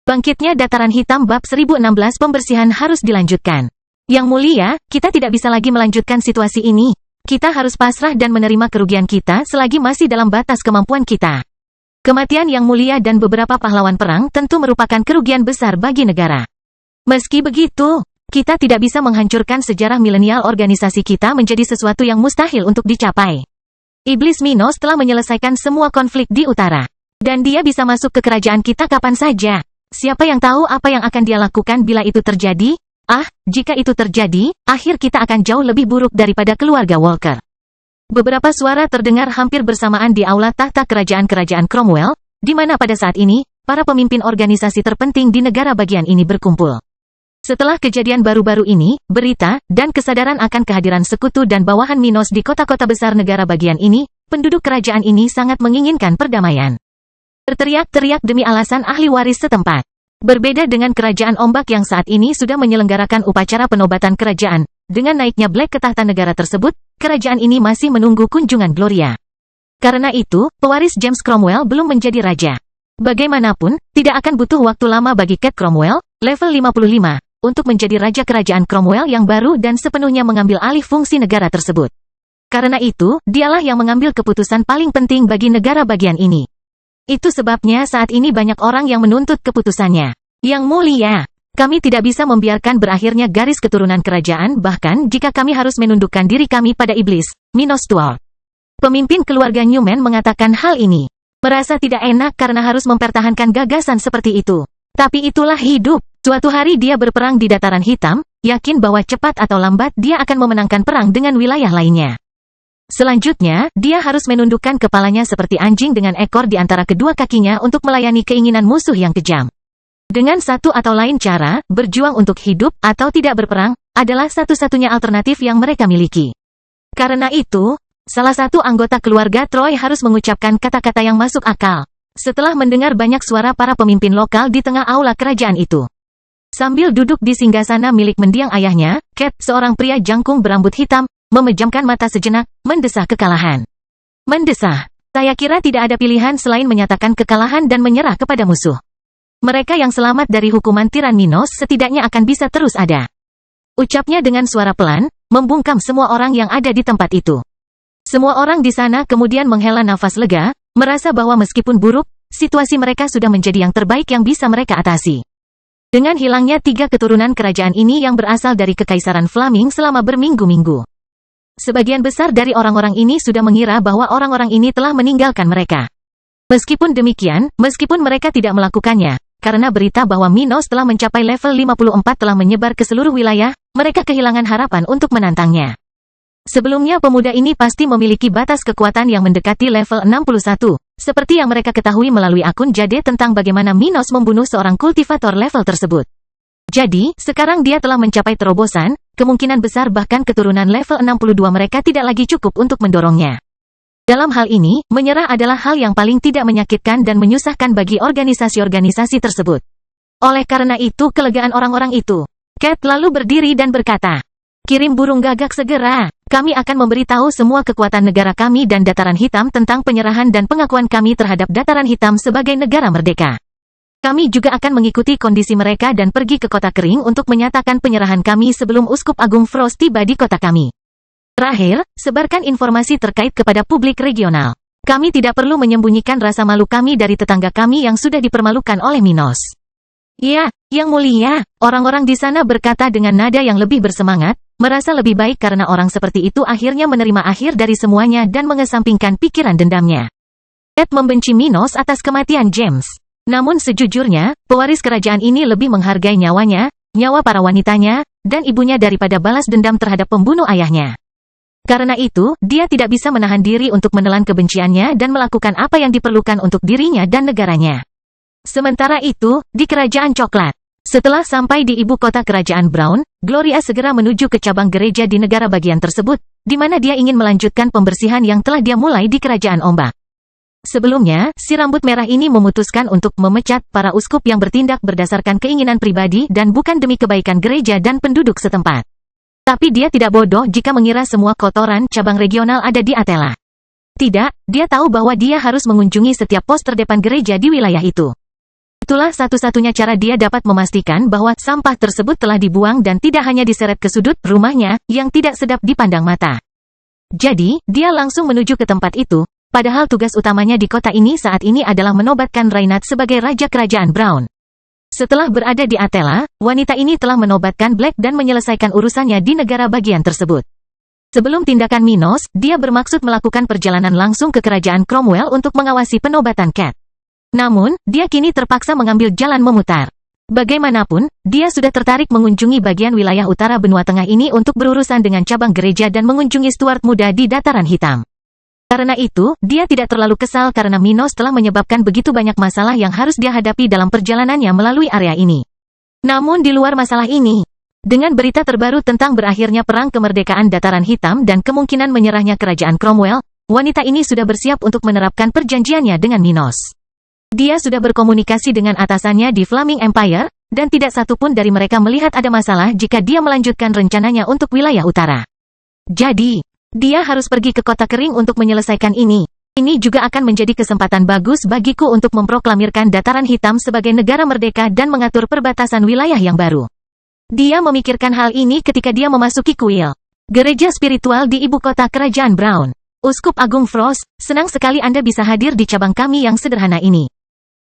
Bangkitnya dataran hitam bab 1016 pembersihan harus dilanjutkan. Yang mulia, kita tidak bisa lagi melanjutkan situasi ini. Kita harus pasrah dan menerima kerugian kita selagi masih dalam batas kemampuan kita. Kematian yang mulia dan beberapa pahlawan perang tentu merupakan kerugian besar bagi negara. Meski begitu, kita tidak bisa menghancurkan sejarah milenial organisasi kita menjadi sesuatu yang mustahil untuk dicapai. Iblis Minos telah menyelesaikan semua konflik di utara. Dan dia bisa masuk ke kerajaan kita kapan saja. Siapa yang tahu apa yang akan dia lakukan bila itu terjadi? Jika itu terjadi, akhir kita akan jauh lebih buruk daripada keluarga Walker. Beberapa suara terdengar hampir bersamaan di aula tahta kerajaan Cromwell, di mana pada saat ini, para pemimpin organisasi terpenting di negara bagian ini berkumpul. Setelah kejadian baru-baru ini, berita, dan kesadaran akan kehadiran sekutu dan bawahan Minos di kota-kota besar negara bagian ini, penduduk kerajaan ini sangat menginginkan perdamaian. Berteriak-teriak demi alasan ahli waris setempat. Berbeda dengan kerajaan ombak yang saat ini sudah menyelenggarakan upacara penobatan kerajaan, dengan naiknya Black ke tahta negara tersebut, kerajaan ini masih menunggu kunjungan Gloria. Karena itu, pewaris James Cromwell belum menjadi raja. Bagaimanapun, tidak akan butuh waktu lama bagi Kate Cromwell, level 55, untuk menjadi raja kerajaan Cromwell yang baru dan sepenuhnya mengambil alih fungsi negara tersebut. Karena itu, dialah yang mengambil keputusan paling penting bagi negara bagian ini. Itu sebabnya saat ini banyak orang yang menuntut keputusannya. Yang mulia, kami tidak bisa membiarkan berakhirnya garis keturunan kerajaan bahkan jika kami harus menundukkan diri kami pada iblis, Minos Tua. Pemimpin keluarga Newman mengatakan hal ini. Merasa tidak enak karena harus mempertahankan gagasan seperti itu. Tapi itulah hidup. Suatu hari dia berperang di dataran hitam, yakin bahwa cepat atau lambat dia akan memenangkan perang dengan wilayah lainnya. Selanjutnya, dia harus menundukkan kepalanya seperti anjing dengan ekor di antara kedua kakinya untuk melayani keinginan musuh yang kejam. Dengan satu atau lain cara, berjuang untuk hidup atau tidak berperang, adalah satu-satunya alternatif yang mereka miliki. Karena itu, salah satu anggota keluarga Troy harus mengucapkan kata-kata yang masuk akal. Setelah mendengar banyak suara para pemimpin lokal di tengah aula kerajaan itu. Sambil duduk di singgasana milik mendiang ayahnya, Cat, seorang pria jangkung berambut hitam, memejamkan mata sejenak, mendesah kekalahan. Mendesah. Saya kira tidak ada pilihan selain menyatakan kekalahan dan menyerah kepada musuh. Mereka yang selamat dari hukuman tiran Minos setidaknya akan bisa terus ada. Ucapnya dengan suara pelan, membungkam semua orang yang ada di tempat itu. Semua orang di sana kemudian menghela nafas lega, merasa bahwa meskipun buruk, situasi mereka sudah menjadi yang terbaik yang bisa mereka atasi. Dengan hilangnya 3 keturunan kerajaan ini yang berasal dari Kekaisaran Flaming selama berminggu-minggu. Sebagian besar dari orang-orang ini sudah mengira bahwa orang-orang ini telah meninggalkan mereka. Meskipun demikian, meskipun mereka tidak melakukannya, karena berita bahwa Minos telah mencapai level 54 telah menyebar ke seluruh wilayah, mereka kehilangan harapan untuk menantangnya. Sebelumnya pemuda ini pasti memiliki batas kekuatan yang mendekati level 61, seperti yang mereka ketahui melalui akun Jade tentang bagaimana Minos membunuh seorang kultivator level tersebut. Jadi, sekarang dia telah mencapai terobosan, kemungkinan besar bahkan keturunan level 62 mereka tidak lagi cukup untuk mendorongnya. Dalam hal ini, menyerah adalah hal yang paling tidak menyakitkan dan menyusahkan bagi organisasi-organisasi tersebut. Oleh karena itu kelegaan orang-orang itu. Cat lalu berdiri dan berkata, "Kirim burung gagak segera. Kami akan memberitahu semua kekuatan negara kami dan dataran hitam tentang penyerahan dan pengakuan kami terhadap dataran hitam sebagai negara merdeka. Kami juga akan mengikuti kondisi mereka dan pergi ke kota kering untuk menyatakan penyerahan kami sebelum Uskup Agung Frost tiba di kota kami. Terakhir, sebarkan informasi terkait kepada publik regional. Kami tidak perlu menyembunyikan rasa malu kami dari tetangga kami yang sudah dipermalukan oleh Minos. Ya, Yang Mulia, orang-orang di sana berkata dengan nada yang lebih bersemangat, merasa lebih baik karena orang seperti itu akhirnya menerima akhir dari semuanya dan mengesampingkan pikiran dendamnya. Ed membenci Minos atas kematian James. Namun sejujurnya, pewaris kerajaan ini lebih menghargai nyawanya, nyawa para wanitanya, dan ibunya daripada balas dendam terhadap pembunuh ayahnya. Karena itu, dia tidak bisa menahan diri untuk menelan kebenciannya dan melakukan apa yang diperlukan untuk dirinya dan negaranya. Sementara itu, di Kerajaan Coklat, setelah sampai di ibu kota Kerajaan Brown, Gloria segera menuju ke cabang gereja di negara bagian tersebut, di mana dia ingin melanjutkan pembersihan yang telah dia mulai di Kerajaan Ombak. Sebelumnya, si rambut merah ini memutuskan untuk memecat para uskup yang bertindak berdasarkan keinginan pribadi dan bukan demi kebaikan gereja dan penduduk setempat. Tapi dia tidak bodoh jika mengira semua kotoran cabang regional ada di Atela. Tidak, dia tahu bahwa dia harus mengunjungi setiap pos terdepan gereja di wilayah itu. Itulah satu-satunya cara dia dapat memastikan bahwa sampah tersebut telah dibuang dan tidak hanya diseret ke sudut rumahnya yang tidak sedap dipandang mata. Jadi, dia langsung menuju ke tempat itu, padahal tugas utamanya di kota ini saat ini adalah menobatkan Reinhard sebagai Raja Kerajaan Brown. Setelah berada di Atela, wanita ini telah menobatkan Black dan menyelesaikan urusannya di negara bagian tersebut. Sebelum tindakan Minos, dia bermaksud melakukan perjalanan langsung ke Kerajaan Cromwell untuk mengawasi penobatan Cat. Namun, dia kini terpaksa mengambil jalan memutar. Bagaimanapun, dia sudah tertarik mengunjungi bagian wilayah utara benua tengah ini untuk berurusan dengan cabang gereja dan mengunjungi Stuart muda di Dataran Hitam. Karena itu, dia tidak terlalu kesal karena Minos telah menyebabkan begitu banyak masalah yang harus dia hadapi dalam perjalanannya melalui area ini. Namun di luar masalah ini, dengan berita terbaru tentang berakhirnya perang kemerdekaan Dataran Hitam dan kemungkinan menyerahnya Kerajaan Cromwell, wanita ini sudah bersiap untuk menerapkan perjanjiannya dengan Minos. Dia sudah berkomunikasi dengan atasannya di Flaming Empire, dan tidak satupun dari mereka melihat ada masalah jika dia melanjutkan rencananya untuk wilayah utara. Jadi, dia harus pergi ke kota kering untuk menyelesaikan ini. Ini juga akan menjadi kesempatan bagus bagiku untuk memproklamirkan Dataran Hitam sebagai negara merdeka dan mengatur perbatasan wilayah yang baru. Dia memikirkan hal ini ketika dia memasuki kuil gereja spiritual di ibu kota Kerajaan Brown. Uskup Agung Frost, senang sekali Anda bisa hadir di cabang kami yang sederhana ini.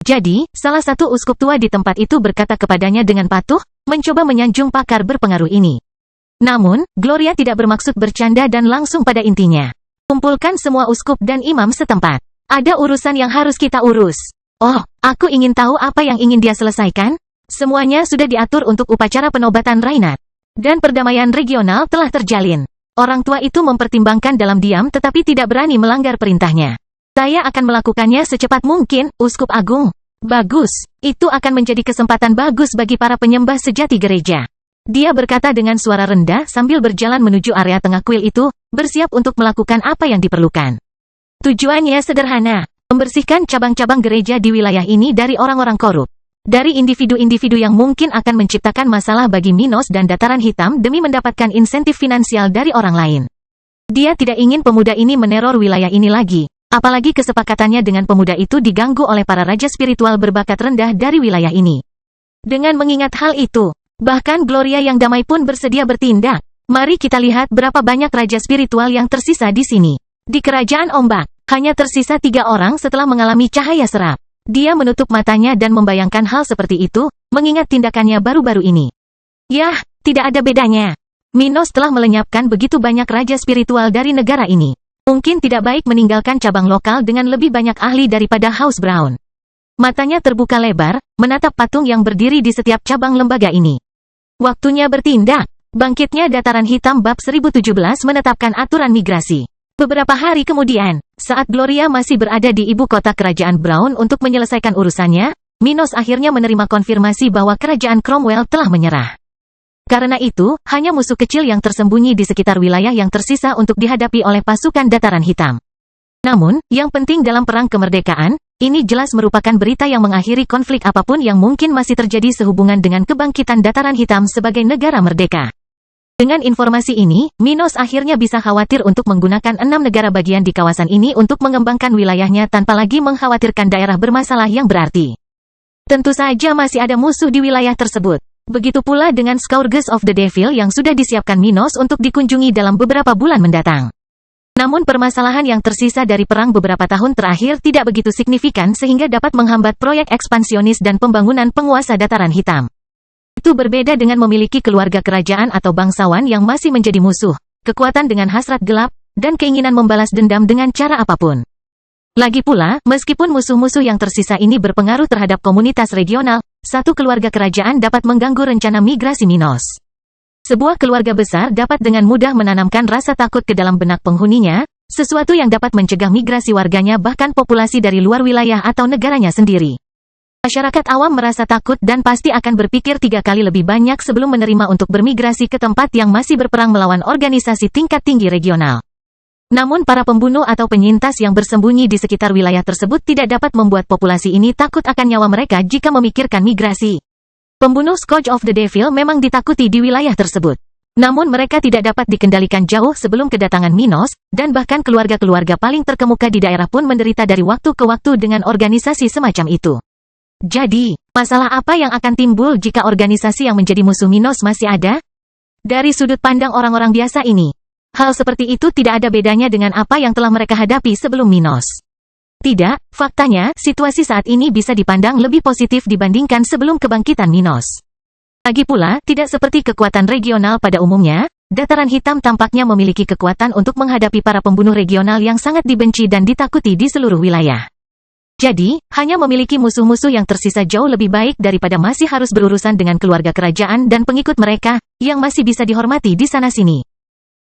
Jadi, salah satu uskup tua di tempat itu berkata kepadanya dengan patuh, mencoba menyanjung pakar berpengaruh ini. Namun, Gloria tidak bermaksud bercanda dan langsung pada intinya. Kumpulkan semua uskup dan imam setempat. Ada urusan yang harus kita urus. Oh, aku ingin tahu apa yang ingin dia selesaikan? Semuanya sudah diatur untuk upacara penobatan Reinhard. Dan perdamaian regional telah terjalin. Orang tua itu mempertimbangkan dalam diam tetapi tidak berani melanggar perintahnya. Saya akan melakukannya secepat mungkin, Uskup Agung. Bagus, itu akan menjadi kesempatan bagus bagi para penyembah sejati gereja. Dia berkata dengan suara rendah sambil berjalan menuju area tengah kuil itu, bersiap untuk melakukan apa yang diperlukan. Tujuannya sederhana, membersihkan cabang-cabang gereja di wilayah ini dari orang-orang korup. Dari individu-individu yang mungkin akan menciptakan masalah bagi Minos dan Dataran Hitam demi mendapatkan insentif finansial dari orang lain. Dia tidak ingin pemuda ini meneror wilayah ini lagi. Apalagi kesepakatannya dengan pemuda itu diganggu oleh para raja spiritual berbakat rendah dari wilayah ini. Dengan mengingat hal itu, bahkan Gloria yang damai pun bersedia bertindak. Mari kita lihat berapa banyak raja spiritual yang tersisa di sini. Di Kerajaan Ombak, hanya tersisa 3 orang setelah mengalami cahaya serap. Dia menutup matanya dan membayangkan hal seperti itu, mengingat tindakannya baru-baru ini. Yah, tidak ada bedanya. Minos telah melenyapkan begitu banyak raja spiritual dari negara ini. Mungkin tidak baik meninggalkan cabang lokal dengan lebih banyak ahli daripada House Brown. Matanya terbuka lebar, menatap patung yang berdiri di setiap cabang lembaga ini. Waktunya bertindak. Bangkitnya Dataran Hitam bab 1017 menetapkan aturan migrasi. Beberapa hari kemudian, saat Gloria masih berada di ibu kota Kerajaan Brown untuk menyelesaikan urusannya, Minos akhirnya menerima konfirmasi bahwa Kerajaan Cromwell telah menyerah. Karena itu, hanya musuh kecil yang tersembunyi di sekitar wilayah yang tersisa untuk dihadapi oleh pasukan Dataran Hitam. Namun, yang penting dalam perang kemerdekaan, ini jelas merupakan berita yang mengakhiri konflik apapun yang mungkin masih terjadi sehubungan dengan kebangkitan Dataran Hitam sebagai negara merdeka. Dengan informasi ini, Minos akhirnya bisa khawatir untuk menggunakan 6 negara bagian di kawasan ini untuk mengembangkan wilayahnya tanpa lagi mengkhawatirkan daerah bermasalah yang berarti. Tentu saja masih ada musuh di wilayah tersebut. Begitu pula dengan Scourges of the Devil yang sudah disiapkan Minos untuk dikunjungi dalam beberapa bulan mendatang. Namun permasalahan yang tersisa dari perang beberapa tahun terakhir tidak begitu signifikan sehingga dapat menghambat proyek ekspansionis dan pembangunan penguasa dataran hitam. Itu berbeda dengan memiliki keluarga kerajaan atau bangsawan yang masih menjadi musuh, kekuatan dengan hasrat gelap, dan keinginan membalas dendam dengan cara apapun. Lagi pula, meskipun musuh-musuh yang tersisa ini berpengaruh terhadap komunitas regional, satu keluarga kerajaan dapat mengganggu rencana migrasi Minos. Sebuah keluarga besar dapat dengan mudah menanamkan rasa takut ke dalam benak penghuninya, sesuatu yang dapat mencegah migrasi warganya bahkan populasi dari luar wilayah atau negaranya sendiri. Masyarakat awam merasa takut dan pasti akan berpikir 3 kali lebih banyak sebelum menerima untuk bermigrasi ke tempat yang masih berperang melawan organisasi tingkat tinggi regional. Namun para pembunuh atau penyintas yang bersembunyi di sekitar wilayah tersebut tidak dapat membuat populasi ini takut akan nyawa mereka jika memikirkan migrasi. Pembunuh Scourge of the Devil memang ditakuti di wilayah tersebut. Namun mereka tidak dapat dikendalikan jauh sebelum kedatangan Minos, dan bahkan keluarga-keluarga paling terkemuka di daerah pun menderita dari waktu ke waktu dengan organisasi semacam itu. Jadi, masalah apa yang akan timbul jika organisasi yang menjadi musuh Minos masih ada? Dari sudut pandang orang-orang biasa ini, hal seperti itu tidak ada bedanya dengan apa yang telah mereka hadapi sebelum Minos. Tidak, faktanya, situasi saat ini bisa dipandang lebih positif dibandingkan sebelum kebangkitan Minos. Lagi pula, tidak seperti kekuatan regional pada umumnya, dataran hitam tampaknya memiliki kekuatan untuk menghadapi para pembunuh regional yang sangat dibenci dan ditakuti di seluruh wilayah. Jadi, hanya memiliki musuh-musuh yang tersisa jauh lebih baik daripada masih harus berurusan dengan keluarga kerajaan dan pengikut mereka, yang masih bisa dihormati di sana-sini.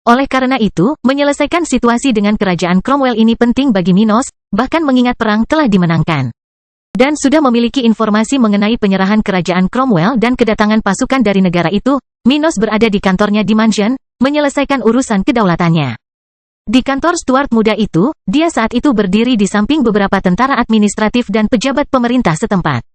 Oleh karena itu, menyelesaikan situasi dengan kerajaan Cromwell ini penting bagi Minos, bahkan mengingat perang telah dimenangkan. Dan sudah memiliki informasi mengenai penyerahan kerajaan Cromwell dan kedatangan pasukan dari negara itu, Minos berada di kantornya di Mansion, menyelesaikan urusan kedaulatannya. Di kantor Stuart muda itu, dia saat itu berdiri di samping beberapa tentara administratif dan pejabat pemerintah setempat.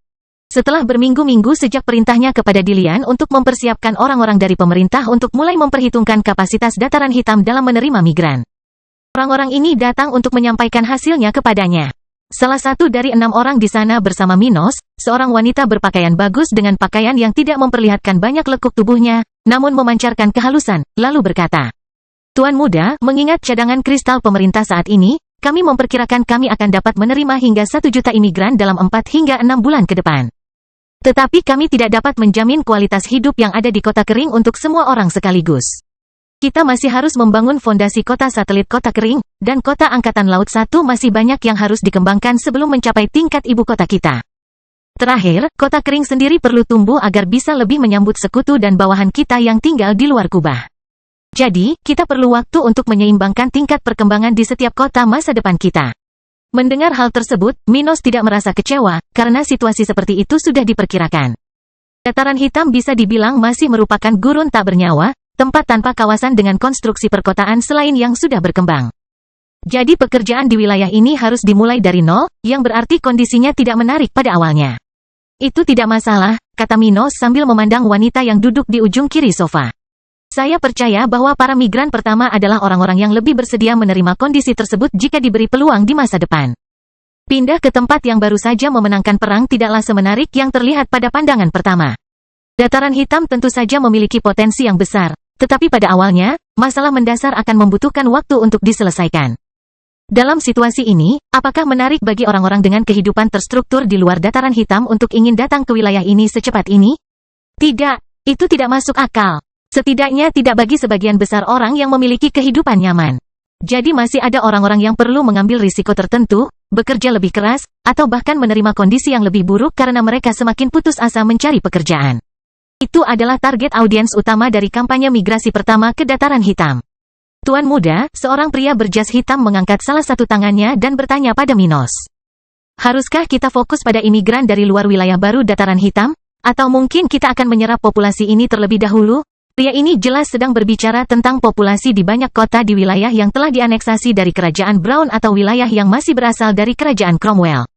Setelah berminggu-minggu sejak perintahnya kepada Dilian untuk mempersiapkan orang-orang dari pemerintah untuk mulai memperhitungkan kapasitas dataran hitam dalam menerima migran. Orang-orang ini datang untuk menyampaikan hasilnya kepadanya. Salah satu dari 6 orang di sana bersama Minos, seorang wanita berpakaian bagus dengan pakaian yang tidak memperlihatkan banyak lekuk tubuhnya, namun memancarkan kehalusan, lalu berkata, "Tuan muda, mengingat cadangan kristal pemerintah saat ini, kami memperkirakan kami akan dapat menerima hingga 1 juta imigran dalam 4 hingga 6 bulan ke depan. Tetapi kami tidak dapat menjamin kualitas hidup yang ada di kota kering untuk semua orang sekaligus. Kita masih harus membangun fondasi kota satelit kota kering, dan kota Angkatan Laut 1 masih banyak yang harus dikembangkan sebelum mencapai tingkat ibu kota kita. Terakhir, kota kering sendiri perlu tumbuh agar bisa lebih menyambut sekutu dan bawahan kita yang tinggal di luar kubah. Jadi, kita perlu waktu untuk menyeimbangkan tingkat perkembangan di setiap kota masa depan kita." Mendengar hal tersebut, Minos tidak merasa kecewa, karena situasi seperti itu sudah diperkirakan. Dataran hitam bisa dibilang masih merupakan gurun tak bernyawa, tempat tanpa kawasan dengan konstruksi perkotaan selain yang sudah berkembang. Jadi pekerjaan di wilayah ini harus dimulai dari nol, yang berarti kondisinya tidak menarik pada awalnya. "Itu tidak masalah," kata Minos sambil memandang wanita yang duduk di ujung kiri sofa. "Saya percaya bahwa para migran pertama adalah orang-orang yang lebih bersedia menerima kondisi tersebut jika diberi peluang di masa depan. Pindah ke tempat yang baru saja memenangkan perang tidaklah semenarik yang terlihat pada pandangan pertama. Dataran hitam tentu saja memiliki potensi yang besar, tetapi pada awalnya, masalah mendasar akan membutuhkan waktu untuk diselesaikan. Dalam situasi ini, apakah menarik bagi orang-orang dengan kehidupan terstruktur di luar dataran hitam untuk ingin datang ke wilayah ini secepat ini? Tidak, itu tidak masuk akal. Setidaknya tidak bagi sebagian besar orang yang memiliki kehidupan nyaman. Jadi masih ada orang-orang yang perlu mengambil risiko tertentu, bekerja lebih keras, atau bahkan menerima kondisi yang lebih buruk karena mereka semakin putus asa mencari pekerjaan. Itu adalah target audiens utama dari kampanye migrasi pertama ke dataran hitam." "Tuan muda," seorang pria berjas hitam mengangkat salah satu tangannya dan bertanya pada Minos. "Haruskah kita fokus pada imigran dari luar wilayah baru dataran hitam? Atau mungkin kita akan menyerap populasi ini terlebih dahulu?" Pria ini jelas sedang berbicara tentang populasi di banyak kota di wilayah yang telah dianeksasi dari Kerajaan Brown atau wilayah yang masih berasal dari Kerajaan Cromwell.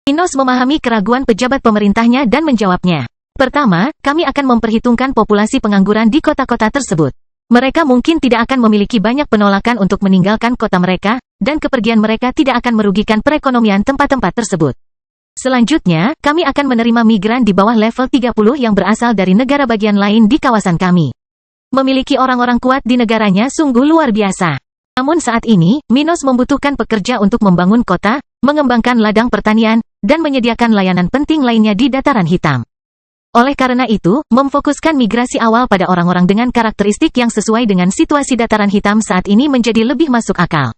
Minos memahami keraguan pejabat pemerintahnya dan menjawabnya. "Pertama, kami akan memperhitungkan populasi pengangguran di kota-kota tersebut. Mereka mungkin tidak akan memiliki banyak penolakan untuk meninggalkan kota mereka, dan kepergian mereka tidak akan merugikan perekonomian tempat-tempat tersebut. Selanjutnya, kami akan menerima migran di bawah level 30 yang berasal dari negara bagian lain di kawasan kami. Memiliki orang-orang kuat di negaranya sungguh luar biasa. Namun saat ini, Minos membutuhkan pekerja untuk membangun kota, mengembangkan ladang pertanian, dan menyediakan layanan penting lainnya di Dataran Hitam. Oleh karena itu, memfokuskan migrasi awal pada orang-orang dengan karakteristik yang sesuai dengan situasi Dataran Hitam saat ini menjadi lebih masuk akal.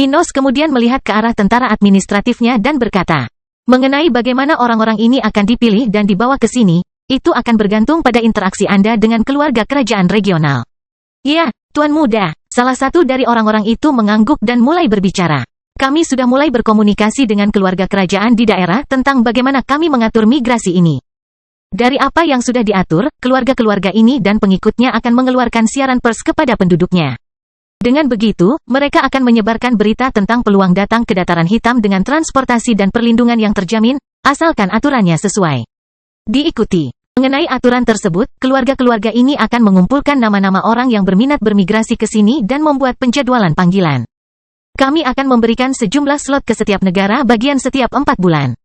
Minos kemudian melihat ke arah tentara administratifnya dan berkata, mengenai bagaimana orang-orang ini akan dipilih dan dibawa ke sini, itu akan bergantung pada interaksi Anda dengan keluarga kerajaan regional. Ya, Tuan Muda, salah satu dari orang-orang itu mengangguk dan mulai berbicara. Kami sudah mulai berkomunikasi dengan keluarga kerajaan di daerah tentang bagaimana kami mengatur migrasi ini. Dari apa yang sudah diatur, keluarga-keluarga ini dan pengikutnya akan mengeluarkan siaran pers kepada penduduknya. Dengan begitu, mereka akan menyebarkan berita tentang peluang datang ke Dataran Hitam dengan transportasi dan perlindungan yang terjamin, asalkan aturannya sesuai diikuti. Mengenai aturan tersebut, keluarga-keluarga ini akan mengumpulkan nama-nama orang yang berminat bermigrasi ke sini dan membuat penjadwalan panggilan. Kami akan memberikan sejumlah slot ke setiap negara bagian setiap 4 bulan.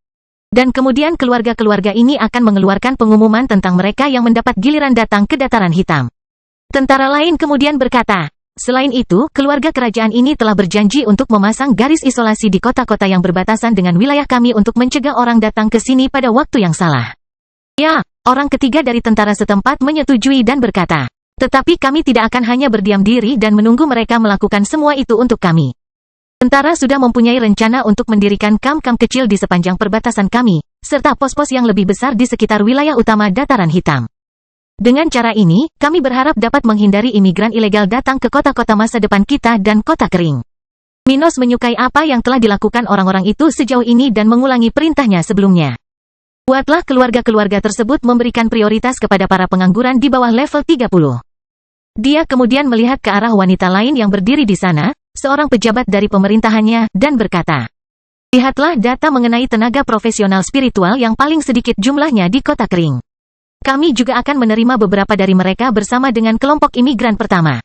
Dan kemudian keluarga-keluarga ini akan mengeluarkan pengumuman tentang mereka yang mendapat giliran datang ke Dataran Hitam. Tentara lain kemudian berkata, selain itu, keluarga kerajaan ini telah berjanji untuk memasang garis isolasi di kota-kota yang berbatasan dengan wilayah kami untuk mencegah orang datang ke sini pada waktu yang salah. Ya, orang ketiga dari tentara setempat menyetujui dan berkata, tetapi kami tidak akan hanya berdiam diri dan menunggu mereka melakukan semua itu untuk kami. Tentara sudah mempunyai rencana untuk mendirikan kamp-kamp kecil di sepanjang perbatasan kami, serta pos-pos yang lebih besar di sekitar wilayah utama Dataran Hitam. Dengan cara ini, kami berharap dapat menghindari imigran ilegal datang ke kota-kota masa depan kita dan kota kering. Minos menyukai apa yang telah dilakukan orang-orang itu sejauh ini dan mengulangi perintahnya sebelumnya. Buatlah keluarga-keluarga tersebut memberikan prioritas kepada para pengangguran di bawah level 30. Dia kemudian melihat ke arah wanita lain yang berdiri di sana, seorang pejabat dari pemerintahannya, dan berkata, lihatlah data mengenai tenaga profesional spiritual yang paling sedikit jumlahnya di kota kering. Kami juga akan menerima beberapa dari mereka bersama dengan kelompok imigran pertama.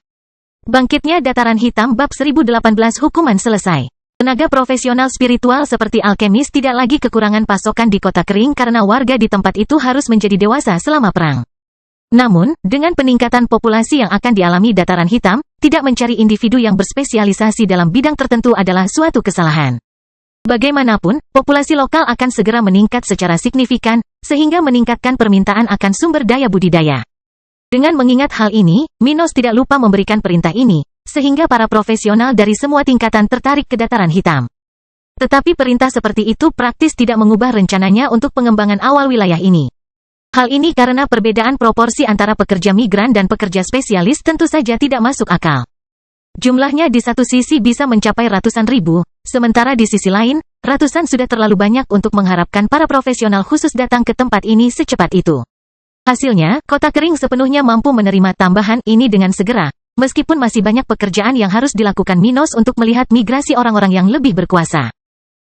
Bangkitnya Dataran Hitam bab 1018 hukuman selesai. Tenaga profesional spiritual seperti alkemis tidak lagi kekurangan pasokan di kota kering karena warga di tempat itu harus menjadi dewasa selama perang. Namun, dengan peningkatan populasi yang akan dialami Dataran Hitam, tidak mencari individu yang berspesialisasi dalam bidang tertentu adalah suatu kesalahan. Bagaimanapun, populasi lokal akan segera meningkat secara signifikan, sehingga meningkatkan permintaan akan sumber daya budidaya. Dengan mengingat hal ini, Minos tidak lupa memberikan perintah ini, sehingga para profesional dari semua tingkatan tertarik ke Dataran Hitam. Tetapi perintah seperti itu praktis tidak mengubah rencananya untuk pengembangan awal wilayah ini. Hal ini karena perbedaan proporsi antara pekerja migran dan pekerja spesialis tentu saja tidak masuk akal. Jumlahnya di satu sisi bisa mencapai ratusan ribu, sementara di sisi lain, ratusan sudah terlalu banyak untuk mengharapkan para profesional khusus datang ke tempat ini secepat itu. Hasilnya, kota kering sepenuhnya mampu menerima tambahan ini dengan segera, meskipun masih banyak pekerjaan yang harus dilakukan Minos untuk melihat migrasi orang-orang yang lebih berkuasa.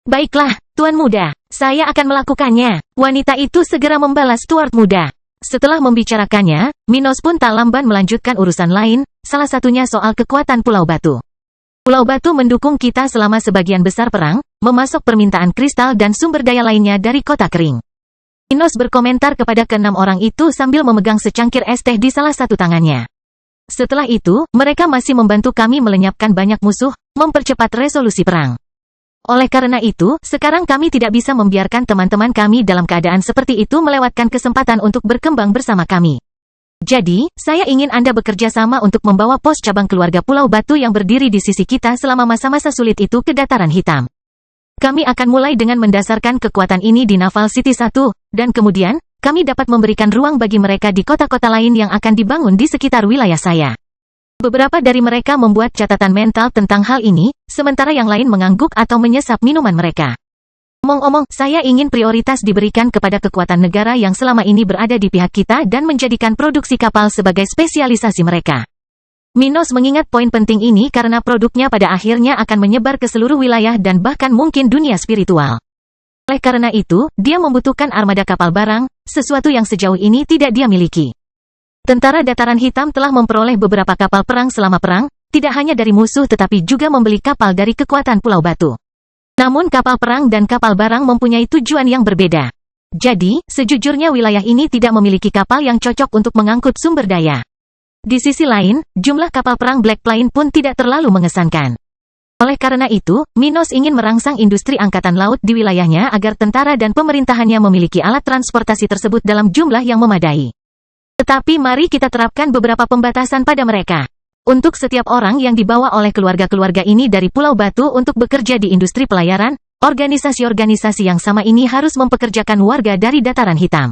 Baiklah, Tuan Muda, saya akan melakukannya. Wanita itu segera membalas Stuart Muda. Setelah membicarakannya, Minos pun tak lamban melanjutkan urusan lain, salah satunya soal kekuatan Pulau Batu. Pulau Batu mendukung kita selama sebagian besar perang, memasok permintaan kristal dan sumber daya lainnya dari kota kering. Minos berkomentar kepada keenam orang itu sambil memegang secangkir es teh di salah satu tangannya. Setelah itu, mereka masih membantu kami melenyapkan banyak musuh, mempercepat resolusi perang. Oleh karena itu, sekarang kami tidak bisa membiarkan teman-teman kami dalam keadaan seperti itu melewatkan kesempatan untuk berkembang bersama kami. Jadi, saya ingin Anda bekerja sama untuk membawa pos cabang keluarga Pulau Batu yang berdiri di sisi kita selama masa-masa sulit itu ke Dataran Hitam. Kami akan mulai dengan mendasarkan kekuatan ini di Naval City 1, dan kemudian, kami dapat memberikan ruang bagi mereka di kota-kota lain yang akan dibangun di sekitar wilayah saya. Beberapa dari mereka membuat catatan mental tentang hal ini, sementara yang lain mengangguk atau menyesap minuman mereka. Omong-omong, saya ingin prioritas diberikan kepada kekuatan negara yang selama ini berada di pihak kita dan menjadikan produksi kapal sebagai spesialisasi mereka. Minos mengingat poin penting ini karena produknya pada akhirnya akan menyebar ke seluruh wilayah dan bahkan mungkin dunia spiritual. Oleh karena itu, dia membutuhkan armada kapal barang, sesuatu yang sejauh ini tidak dia miliki. Tentara Dataran Hitam telah memperoleh beberapa kapal perang selama perang, tidak hanya dari musuh tetapi juga membeli kapal dari kekuatan Pulau Batu. Namun kapal perang dan kapal barang mempunyai tujuan yang berbeda. Jadi, sejujurnya wilayah ini tidak memiliki kapal yang cocok untuk mengangkut sumber daya. Di sisi lain, jumlah kapal perang Black Plain pun tidak terlalu mengesankan. Oleh karena itu, Minos ingin merangsang industri angkatan laut di wilayahnya agar tentara dan pemerintahannya memiliki alat transportasi tersebut dalam jumlah yang memadai. Tetapi mari kita terapkan beberapa pembatasan pada mereka. Untuk setiap orang yang dibawa oleh keluarga-keluarga ini dari Pulau Batu untuk bekerja di industri pelayaran, organisasi-organisasi yang sama ini harus mempekerjakan warga dari Dataran Hitam.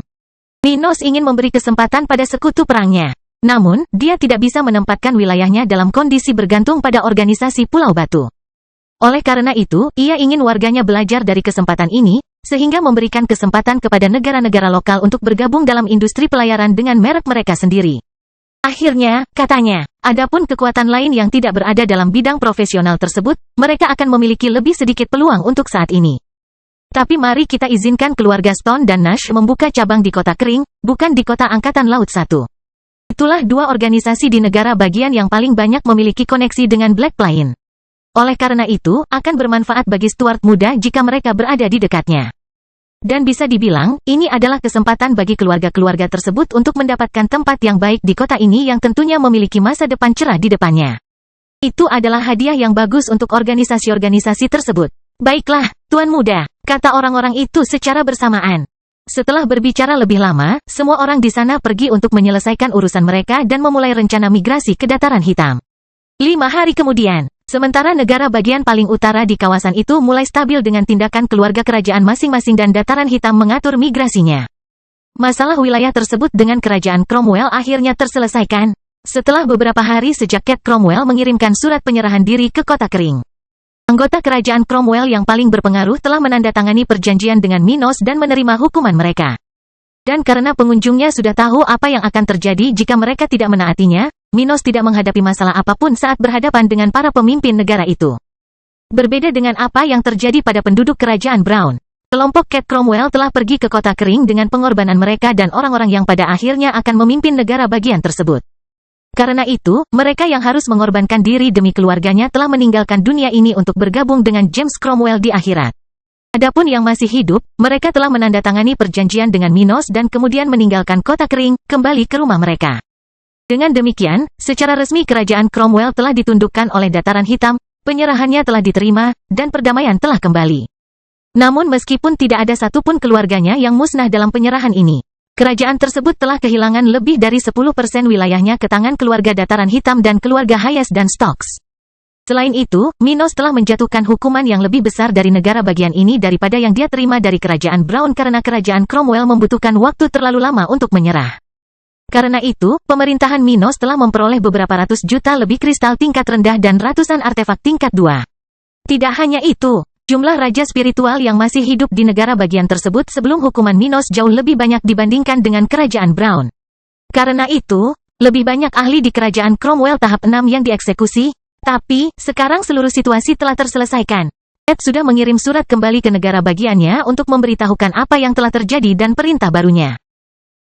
Minos ingin memberi kesempatan pada sekutu perangnya. Namun, dia tidak bisa menempatkan wilayahnya dalam kondisi bergantung pada organisasi Pulau Batu. Oleh karena itu, ia ingin warganya belajar dari kesempatan ini, sehingga memberikan kesempatan kepada negara-negara lokal untuk bergabung dalam industri pelayaran dengan merek mereka sendiri. Akhirnya, katanya, adapun kekuatan lain yang tidak berada dalam bidang profesional tersebut, mereka akan memiliki lebih sedikit peluang untuk saat ini. Tapi mari kita izinkan keluarga Stone dan Nash membuka cabang di Kota Kering, bukan di Kota Angkatan Laut 1. Itulah dua organisasi di negara bagian yang paling banyak memiliki koneksi dengan Black Plain. Oleh karena itu, akan bermanfaat bagi Stuart muda jika mereka berada di dekatnya. Dan bisa dibilang, ini adalah kesempatan bagi keluarga-keluarga tersebut untuk mendapatkan tempat yang baik di kota ini yang tentunya memiliki masa depan cerah di depannya. Itu adalah hadiah yang bagus untuk organisasi-organisasi tersebut. Baiklah, Tuan Muda, kata orang-orang itu secara bersamaan. Setelah berbicara lebih lama, semua orang di sana pergi untuk menyelesaikan urusan mereka dan memulai rencana migrasi ke Dataran Hitam. 5 hari kemudian, sementara negara bagian paling utara di kawasan itu mulai stabil dengan tindakan keluarga kerajaan masing-masing dan Dataran Hitam mengatur migrasinya. Masalah wilayah tersebut dengan kerajaan Cromwell akhirnya terselesaikan. Setelah beberapa hari sejak Kate Cromwell mengirimkan surat penyerahan diri ke Kota Kering. Anggota kerajaan Cromwell yang paling berpengaruh telah menandatangani perjanjian dengan Minos dan menerima hukuman mereka. Dan karena pengunjungnya sudah tahu apa yang akan terjadi jika mereka tidak menaatinya, Minos tidak menghadapi masalah apapun saat berhadapan dengan para pemimpin negara itu. Berbeda dengan apa yang terjadi pada penduduk kerajaan Brown, kelompok Kate Cromwell telah pergi ke Kota Kering dengan pengorbanan mereka dan orang-orang yang pada akhirnya akan memimpin negara bagian tersebut. Karena itu, mereka yang harus mengorbankan diri demi keluarganya telah meninggalkan dunia ini untuk bergabung dengan James Cromwell di akhirat. Adapun yang masih hidup, mereka telah menandatangani perjanjian dengan Minos dan kemudian meninggalkan Kota Kering, kembali ke rumah mereka. Dengan demikian, secara resmi kerajaan Cromwell telah ditundukkan oleh Dataran Hitam, penyerahannya telah diterima, dan perdamaian telah kembali. Namun meskipun tidak ada satupun keluarganya yang musnah dalam penyerahan ini, kerajaan tersebut telah kehilangan lebih dari 10% wilayahnya ke tangan keluarga Dataran Hitam dan keluarga Hayes dan Stokes. Selain itu, Minos telah menjatuhkan hukuman yang lebih besar dari negara bagian ini daripada yang dia terima dari kerajaan Brown karena kerajaan Cromwell membutuhkan waktu terlalu lama untuk menyerah. Karena itu, pemerintahan Minos telah memperoleh beberapa ratus juta lebih kristal tingkat rendah dan ratusan artefak tingkat 2. Tidak hanya itu, jumlah raja spiritual yang masih hidup di negara bagian tersebut sebelum hukuman Minos jauh lebih banyak dibandingkan dengan kerajaan Brown. Karena itu, lebih banyak ahli di kerajaan Cromwell tahap 6 yang dieksekusi, tapi, sekarang seluruh situasi telah terselesaikan. Ed sudah mengirim surat kembali ke negara bagiannya untuk memberitahukan apa yang telah terjadi dan perintah barunya.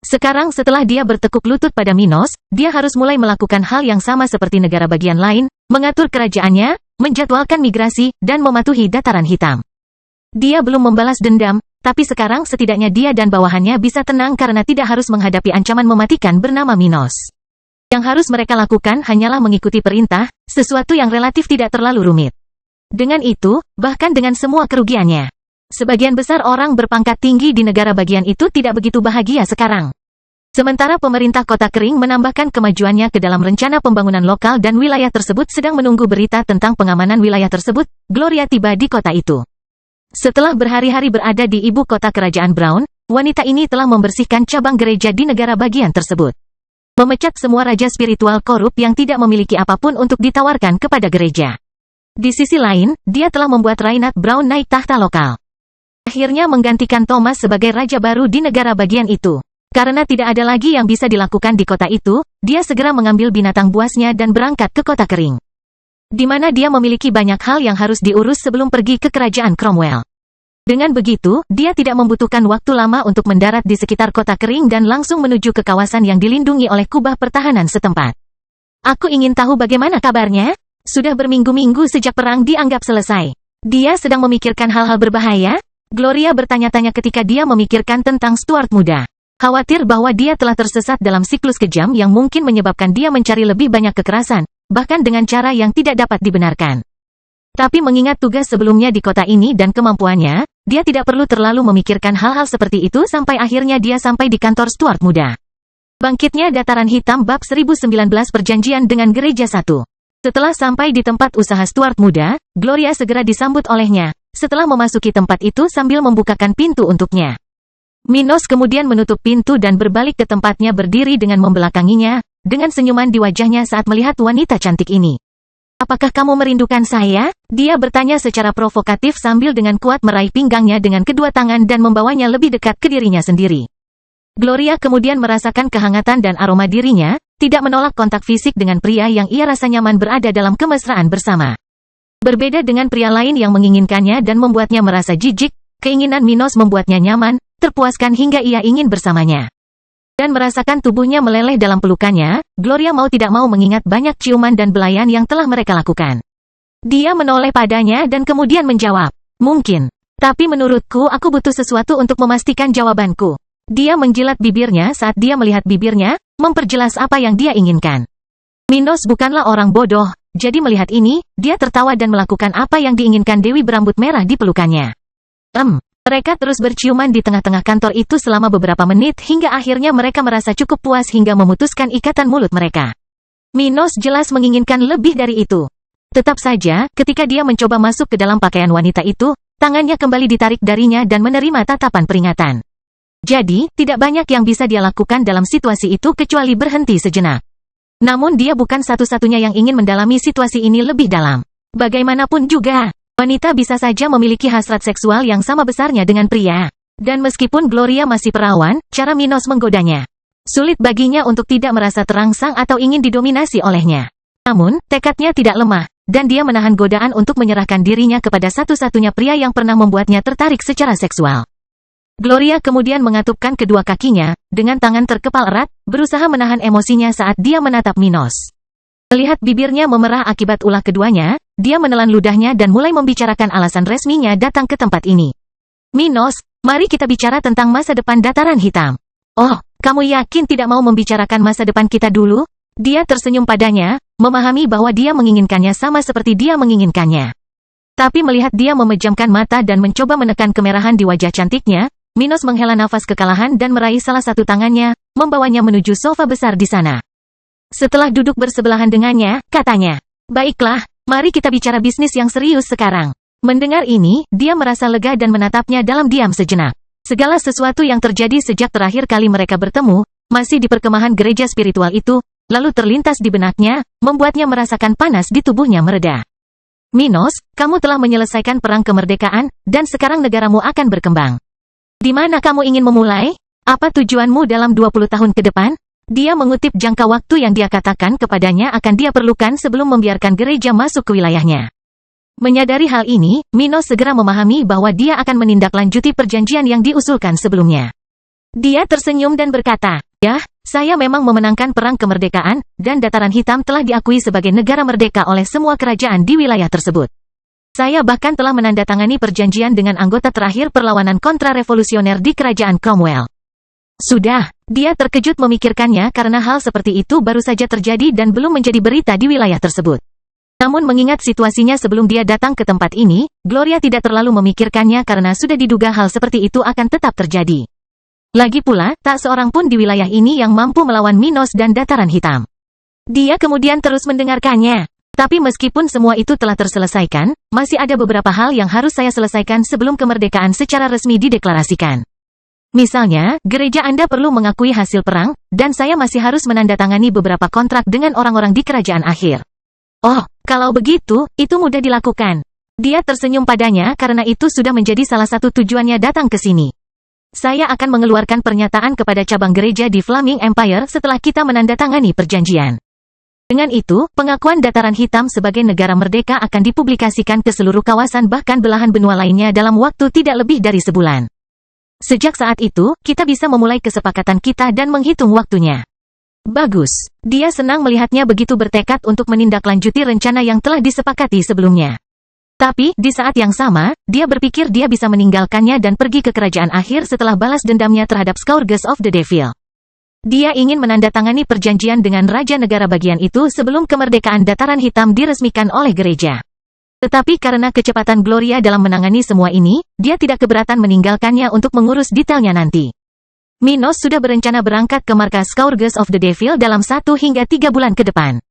Sekarang setelah dia bertekuk lutut pada Minos, dia harus mulai melakukan hal yang sama seperti negara bagian lain, mengatur kerajaannya, menjadwalkan migrasi, dan mematuhi Dataran Hitam. Dia belum membalas dendam, tapi sekarang setidaknya dia dan bawahannya bisa tenang karena tidak harus menghadapi ancaman mematikan bernama Minos. Yang harus mereka lakukan hanyalah mengikuti perintah, sesuatu yang relatif tidak terlalu rumit. Dengan itu, bahkan dengan semua kerugiannya, sebagian besar orang berpangkat tinggi di negara bagian itu tidak begitu bahagia sekarang. Sementara pemerintah Kota Kering menambahkan kemajuannya ke dalam rencana pembangunan lokal dan wilayah tersebut sedang menunggu berita tentang pengamanan wilayah tersebut, Gloria tiba di kota itu. Setelah berhari-hari berada di ibu kota kerajaan Brown, wanita ini telah membersihkan cabang gereja di negara bagian tersebut. Memecat semua raja spiritual korup yang tidak memiliki apapun untuk ditawarkan kepada gereja. Di sisi lain, dia telah membuat Reinhard Brown naik tahta lokal. Akhirnya menggantikan Thomas sebagai raja baru di negara bagian itu. Karena tidak ada lagi yang bisa dilakukan di kota itu, dia segera mengambil binatang buasnya dan berangkat ke Kota Kering. Di mana dia memiliki banyak hal yang harus diurus sebelum pergi ke kerajaan Cromwell. Dengan begitu, dia tidak membutuhkan waktu lama untuk mendarat di sekitar Kota Kering dan langsung menuju ke kawasan yang dilindungi oleh kubah pertahanan setempat. Aku ingin tahu bagaimana kabarnya? Sudah berminggu-minggu sejak perang dianggap selesai. Dia sedang memikirkan hal-hal berbahaya? Gloria bertanya-tanya ketika dia memikirkan tentang Stuart muda. Khawatir bahwa dia telah tersesat dalam siklus kejam yang mungkin menyebabkan dia mencari lebih banyak kekerasan, bahkan dengan cara yang tidak dapat dibenarkan. Tapi mengingat tugas sebelumnya di kota ini dan kemampuannya, dia tidak perlu terlalu memikirkan hal-hal seperti itu sampai akhirnya dia sampai di kantor Stuart Muda. Bangkitnya Dataran Hitam bab 1019 Perjanjian dengan Gereja 1. Setelah sampai di tempat usaha Stuart Muda, Gloria segera disambut olehnya, setelah memasuki tempat itu sambil membukakan pintu untuknya. Minos kemudian menutup pintu dan berbalik ke tempatnya berdiri dengan membelakanginya, dengan senyuman di wajahnya saat melihat wanita cantik ini. "Apakah kamu merindukan saya?" Dia bertanya secara provokatif sambil dengan kuat meraih pinggangnya dengan kedua tangan dan membawanya lebih dekat ke dirinya sendiri. Gloria kemudian merasakan kehangatan dan aroma dirinya, tidak menolak kontak fisik dengan pria yang ia rasa nyaman berada dalam kemesraan bersama. Berbeda dengan pria lain yang menginginkannya dan membuatnya merasa jijik, keinginan Minos membuatnya nyaman, terpuaskan hingga ia ingin bersamanya. Dan merasakan tubuhnya meleleh dalam pelukannya, Gloria mau tidak mau mengingat banyak ciuman dan belayan yang telah mereka lakukan. Dia menoleh padanya dan kemudian menjawab, "Mungkin. Tapi menurutku aku butuh sesuatu untuk memastikan jawabanku." Dia menjilat bibirnya saat dia melihat bibirnya, memperjelas apa yang dia inginkan. Minos bukanlah orang bodoh, jadi melihat ini, dia tertawa dan melakukan apa yang diinginkan Dewi berambut merah di pelukannya. Mereka terus berciuman di tengah-tengah kantor itu selama beberapa menit hingga akhirnya mereka merasa cukup puas hingga memutuskan ikatan mulut mereka. Minos jelas menginginkan lebih dari itu. Tetap saja, ketika dia mencoba masuk ke dalam pakaian wanita itu, tangannya kembali ditarik darinya dan menerima tatapan peringatan. Jadi, tidak banyak yang bisa dia lakukan dalam situasi itu kecuali berhenti sejenak. Namun dia bukan satu-satunya yang ingin mendalami situasi ini lebih dalam. Bagaimanapun juga, wanita bisa saja memiliki hasrat seksual yang sama besarnya dengan pria. Dan meskipun Gloria masih perawan, cara Minos menggodanya sulit baginya untuk tidak merasa terangsang atau ingin didominasi olehnya. Namun, tekadnya tidak lemah, dan dia menahan godaan untuk menyerahkan dirinya kepada satu-satunya pria yang pernah membuatnya tertarik secara seksual. Gloria kemudian mengatupkan kedua kakinya, dengan tangan terkepal erat, berusaha menahan emosinya saat dia menatap Minos. Melihat bibirnya memerah akibat ulah keduanya, dia menelan ludahnya dan mulai membicarakan alasan resminya datang ke tempat ini. "Minos, mari kita bicara tentang masa depan Dataran Hitam." "Oh, kamu yakin tidak mau membicarakan masa depan kita dulu?" Dia tersenyum padanya, memahami bahwa dia menginginkannya sama seperti dia menginginkannya. Tapi melihat dia memejamkan mata dan mencoba menekan kemerahan di wajah cantiknya, Minos menghela nafas kekalahan dan meraih salah satu tangannya, membawanya menuju sofa besar di sana. Setelah duduk bersebelahan dengannya, katanya, "Baiklah, mari kita bicara bisnis yang serius sekarang." Mendengar ini, dia merasa lega dan menatapnya dalam diam sejenak. Segala sesuatu yang terjadi sejak terakhir kali mereka bertemu, masih di perkemahan gereja spiritual itu, lalu terlintas di benaknya, membuatnya merasakan panas di tubuhnya mereda. "Minos, kamu telah menyelesaikan perang kemerdekaan, dan sekarang negaramu akan berkembang. Di mana kamu ingin memulai? Apa tujuanmu dalam 20 tahun ke depan?" Dia mengutip jangka waktu yang dia katakan kepadanya akan dia perlukan sebelum membiarkan gereja masuk ke wilayahnya. Menyadari hal ini, Minos segera memahami bahwa dia akan menindaklanjuti perjanjian yang diusulkan sebelumnya. Dia tersenyum dan berkata, "Ya, saya memang memenangkan perang kemerdekaan, dan Dataran Hitam telah diakui sebagai negara merdeka oleh semua kerajaan di wilayah tersebut. Saya bahkan telah menandatangani perjanjian dengan anggota terakhir perlawanan kontra-revolusioner di kerajaan Cromwell." Sudah, dia terkejut memikirkannya karena hal seperti itu baru saja terjadi dan belum menjadi berita di wilayah tersebut. Namun mengingat situasinya sebelum dia datang ke tempat ini, Gloria tidak terlalu memikirkannya karena sudah diduga hal seperti itu akan tetap terjadi. Lagi pula, tak seorang pun di wilayah ini yang mampu melawan Minos dan Dataran Hitam. Dia kemudian terus mendengarkannya. "Tapi meskipun semua itu telah terselesaikan, masih ada beberapa hal yang harus saya selesaikan sebelum kemerdekaan secara resmi dideklarasikan. Misalnya, gereja Anda perlu mengakui hasil perang, dan saya masih harus menandatangani beberapa kontrak dengan orang-orang di kerajaan akhir." "Oh, kalau begitu, itu mudah dilakukan." Dia tersenyum padanya karena itu sudah menjadi salah satu tujuannya datang ke sini. "Saya akan mengeluarkan pernyataan kepada cabang gereja di Flaming Empire setelah kita menandatangani perjanjian. Dengan itu, pengakuan Dataran Hitam sebagai negara merdeka akan dipublikasikan ke seluruh kawasan bahkan belahan benua lainnya dalam waktu tidak lebih dari sebulan. Sejak saat itu, kita bisa memulai kesepakatan kita dan menghitung waktunya." Bagus. Dia senang melihatnya begitu bertekad untuk menindaklanjuti rencana yang telah disepakati sebelumnya. Tapi, di saat yang sama, dia berpikir dia bisa meninggalkannya dan pergi ke kerajaan akhir setelah balas dendamnya terhadap Scourge of the Devil. Dia ingin menandatangani perjanjian dengan Raja Negara bagian itu sebelum kemerdekaan Dataran Hitam diresmikan oleh gereja. Tetapi karena kecepatan Gloria dalam menangani semua ini, dia tidak keberatan meninggalkannya untuk mengurus detailnya nanti. Minos sudah berencana berangkat ke markas Scourge of the Devil dalam 1 hingga 3 bulan ke depan.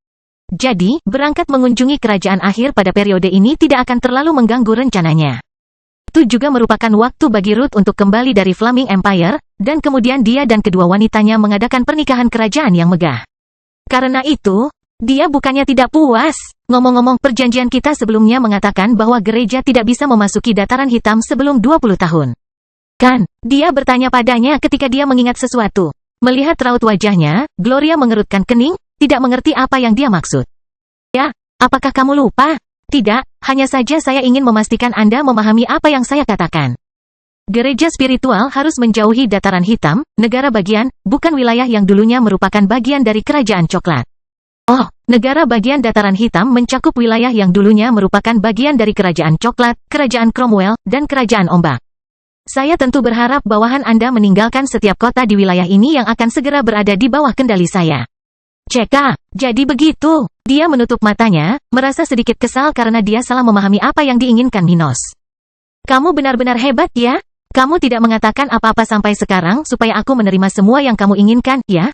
Jadi, berangkat mengunjungi kerajaan akhir pada periode ini tidak akan terlalu mengganggu rencananya. Itu juga merupakan waktu bagi Ruth untuk kembali dari Flaming Empire, dan kemudian dia dan kedua wanitanya mengadakan pernikahan kerajaan yang megah. Karena itu, dia bukannya tidak puas. Ngomong-ngomong, perjanjian kita sebelumnya mengatakan bahwa gereja tidak bisa memasuki Dataran Hitam sebelum 20 tahun. Kan? Dia bertanya padanya ketika dia mengingat sesuatu. Melihat raut wajahnya, Gloria mengerutkan kening, tidak mengerti apa yang dia maksud. Ya, apakah kamu lupa? Tidak, hanya saja saya ingin memastikan Anda memahami apa yang saya katakan. Gereja spiritual harus menjauhi Dataran Hitam, negara bagian, bukan wilayah yang dulunya merupakan bagian dari Kerajaan Coklat. Oh, negara bagian Dataran Hitam mencakup wilayah yang dulunya merupakan bagian dari Kerajaan Coklat, Kerajaan Cromwell, dan Kerajaan Ombak. Saya tentu berharap bawahan Anda meninggalkan setiap kota di wilayah ini yang akan segera berada di bawah kendali saya. Ceka, jadi begitu. Dia menutup matanya, merasa sedikit kesal karena dia salah memahami apa yang diinginkan Minos. Kamu benar-benar hebat ya? Kamu tidak mengatakan apa-apa sampai sekarang supaya aku menerima semua yang kamu inginkan, ya?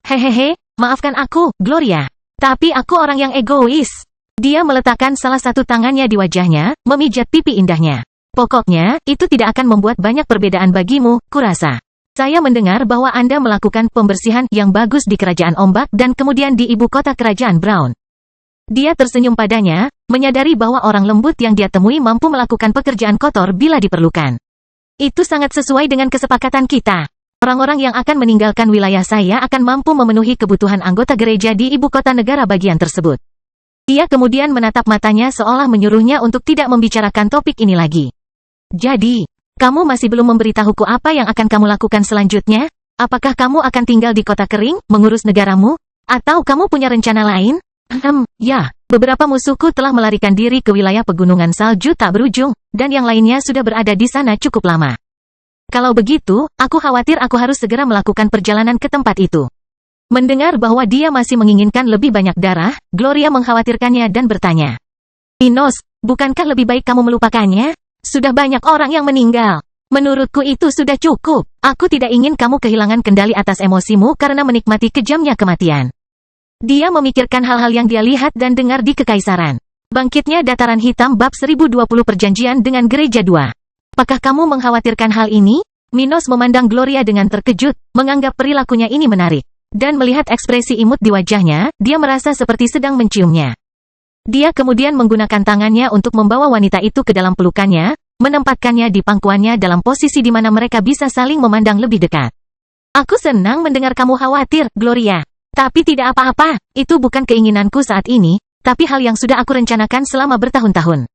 Hehehe, maafkan aku, Gloria. Tapi aku orang yang egois. Dia meletakkan salah satu tangannya di wajahnya, memijat pipi indahnya. Pokoknya, itu tidak akan membuat banyak perbedaan bagimu, kurasa. Saya mendengar bahwa Anda melakukan pembersihan yang bagus di Kerajaan Ombak dan kemudian di ibu kota Kerajaan Brown. Dia tersenyum padanya, menyadari bahwa orang lembut yang dia temui mampu melakukan pekerjaan kotor bila diperlukan. Itu sangat sesuai dengan kesepakatan kita. Orang-orang yang akan meninggalkan wilayah saya akan mampu memenuhi kebutuhan anggota gereja di ibu kota negara bagian tersebut. Dia kemudian menatap matanya seolah menyuruhnya untuk tidak membicarakan topik ini lagi. Jadi, kamu masih belum memberitahuku apa yang akan kamu lakukan selanjutnya? Apakah kamu akan tinggal di kota kering, mengurus negaramu? Atau kamu punya rencana lain? Ya, beberapa musuhku telah melarikan diri ke wilayah pegunungan salju tak berujung, dan yang lainnya sudah berada di sana cukup lama. Kalau begitu, aku khawatir aku harus segera melakukan perjalanan ke tempat itu. Mendengar bahwa dia masih menginginkan lebih banyak darah, Gloria mengkhawatirkannya dan bertanya. Minos, bukankah lebih baik kamu melupakannya? Sudah banyak orang yang meninggal. Menurutku itu sudah cukup. Aku tidak ingin kamu kehilangan kendali atas emosimu karena menikmati kejamnya kematian. Dia memikirkan hal-hal yang dia lihat dan dengar di Kekaisaran. Bangkitnya Dataran Hitam bab 1020 perjanjian dengan Gereja 2. Apakah kamu mengkhawatirkan hal ini? Minos memandang Gloria dengan terkejut, menganggap perilakunya ini menarik. Dan melihat ekspresi imut di wajahnya, dia merasa seperti sedang menciumnya. Dia kemudian menggunakan tangannya untuk membawa wanita itu ke dalam pelukannya, menempatkannya di pangkuannya dalam posisi di mana mereka bisa saling memandang lebih dekat. Aku senang mendengar kamu khawatir, Gloria. Tapi tidak apa-apa, itu bukan keinginanku saat ini, tapi hal yang sudah aku rencanakan selama bertahun-tahun.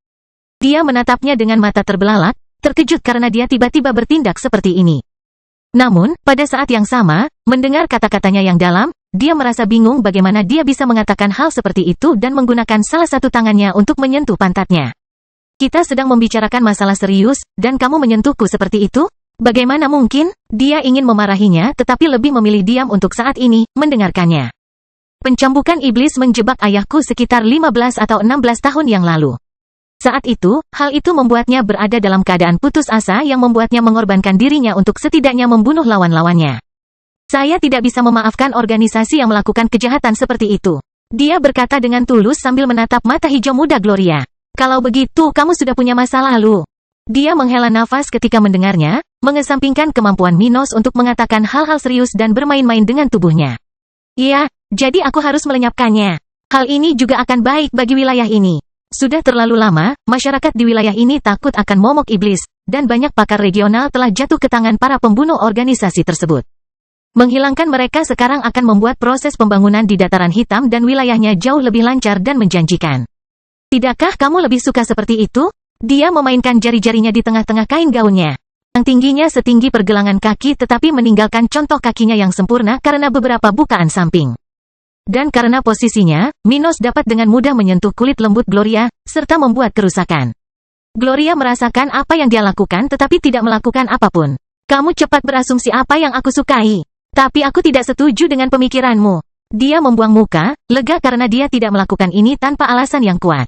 Dia menatapnya dengan mata terbelalak, terkejut karena dia tiba-tiba bertindak seperti ini. Namun, pada saat yang sama, mendengar kata-katanya yang dalam, dia merasa bingung bagaimana dia bisa mengatakan hal seperti itu dan menggunakan salah satu tangannya untuk menyentuh pantatnya. Kita sedang membicarakan masalah serius, dan kamu menyentuhku seperti itu? Bagaimana mungkin? Dia ingin memarahinya tetapi lebih memilih diam untuk saat ini, mendengarkannya. Pencambukan iblis menjebak ayahku sekitar 15 atau 16 tahun yang lalu. Saat itu, hal itu membuatnya berada dalam keadaan putus asa yang membuatnya mengorbankan dirinya untuk setidaknya membunuh lawan-lawannya. Saya tidak bisa memaafkan organisasi yang melakukan kejahatan seperti itu. Dia berkata dengan tulus sambil menatap mata hijau muda Gloria. Kalau begitu, kamu sudah punya masa lalu. Dia menghela nafas ketika mendengarnya, mengesampingkan kemampuan Minos untuk mengatakan hal-hal serius dan bermain-main dengan tubuhnya. Iya, jadi aku harus melenyapkannya. Hal ini juga akan baik bagi wilayah ini. Sudah terlalu lama, masyarakat di wilayah ini takut akan momok iblis, dan banyak pakar regional telah jatuh ke tangan para pembunuh organisasi tersebut. Menghilangkan mereka sekarang akan membuat proses pembangunan di Dataran Hitam dan wilayahnya jauh lebih lancar dan menjanjikan. Tidakkah kamu lebih suka seperti itu? Dia memainkan jari-jarinya di tengah-tengah kain gaunnya, yang tingginya setinggi pergelangan kaki tetapi meninggalkan contoh kakinya yang sempurna karena beberapa bukaan samping. Dan karena posisinya, Minos dapat dengan mudah menyentuh kulit lembut Gloria, serta membuat kerusakan. Gloria merasakan apa yang dia lakukan tetapi tidak melakukan apapun. Kamu cepat berasumsi apa yang aku sukai. Tapi aku tidak setuju dengan pemikiranmu. Dia membuang muka, lega karena dia tidak melakukan ini tanpa alasan yang kuat.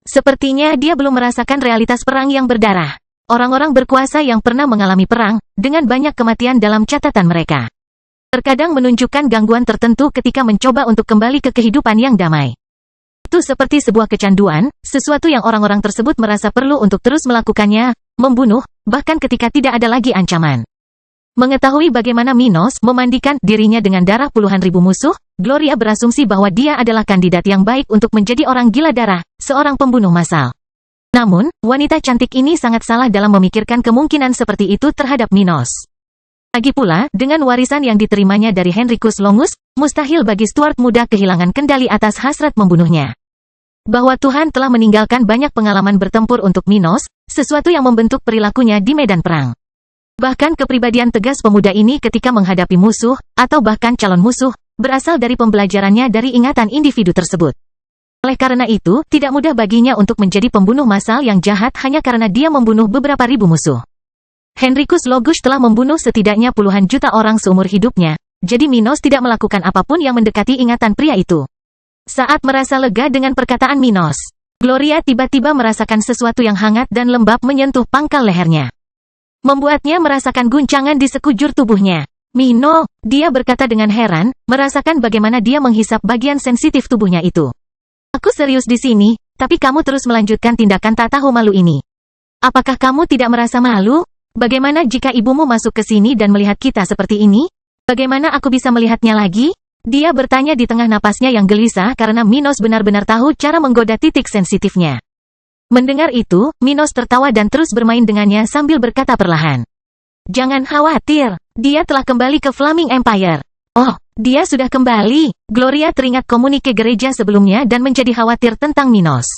Sepertinya dia belum merasakan realitas perang yang berdarah. Orang-orang berkuasa yang pernah mengalami perang, dengan banyak kematian dalam catatan mereka, terkadang menunjukkan gangguan tertentu ketika mencoba untuk kembali ke kehidupan yang damai. Itu seperti sebuah kecanduan, sesuatu yang orang-orang tersebut merasa perlu untuk terus melakukannya, membunuh, bahkan ketika tidak ada lagi ancaman. Mengetahui bagaimana Minos memandikan dirinya dengan darah puluhan ribu musuh, Gloria berasumsi bahwa dia adalah kandidat yang baik untuk menjadi orang gila darah, seorang pembunuh massal. Namun, wanita cantik ini sangat salah dalam memikirkan kemungkinan seperti itu terhadap Minos. Lagi pula, dengan warisan yang diterimanya dari Henricus Longus, mustahil bagi Stuart muda kehilangan kendali atas hasrat membunuhnya. Bahwa Tuhan telah meninggalkan banyak pengalaman bertempur untuk Minos, sesuatu yang membentuk perilakunya di medan perang. Bahkan kepribadian tegas pemuda ini ketika menghadapi musuh, atau bahkan calon musuh, berasal dari pembelajarannya dari ingatan individu tersebut. Oleh karena itu, tidak mudah baginya untuk menjadi pembunuh massal yang jahat hanya karena dia membunuh beberapa ribu musuh. Henricus Longus telah membunuh setidaknya puluhan juta orang seumur hidupnya, jadi Minos tidak melakukan apapun yang mendekati ingatan pria itu. Saat merasa lega dengan perkataan Minos, Gloria tiba-tiba merasakan sesuatu yang hangat dan lembab menyentuh pangkal lehernya, membuatnya merasakan guncangan di sekujur tubuhnya. Mino, dia berkata dengan heran, merasakan bagaimana dia menghisap bagian sensitif tubuhnya itu. Aku serius di sini, tapi kamu terus melanjutkan tindakan tak tahu malu ini. Apakah kamu tidak merasa malu? Bagaimana jika ibumu masuk ke sini dan melihat kita seperti ini? Bagaimana aku bisa melihatnya lagi? Dia bertanya di tengah napasnya yang gelisah karena Minos benar-benar tahu cara menggoda titik sensitifnya. Mendengar itu, Minos tertawa dan terus bermain dengannya sambil berkata perlahan. Jangan khawatir, dia telah kembali ke Flaming Empire. Oh, dia sudah kembali. Gloria teringat komunike gereja sebelumnya dan menjadi khawatir tentang Minos.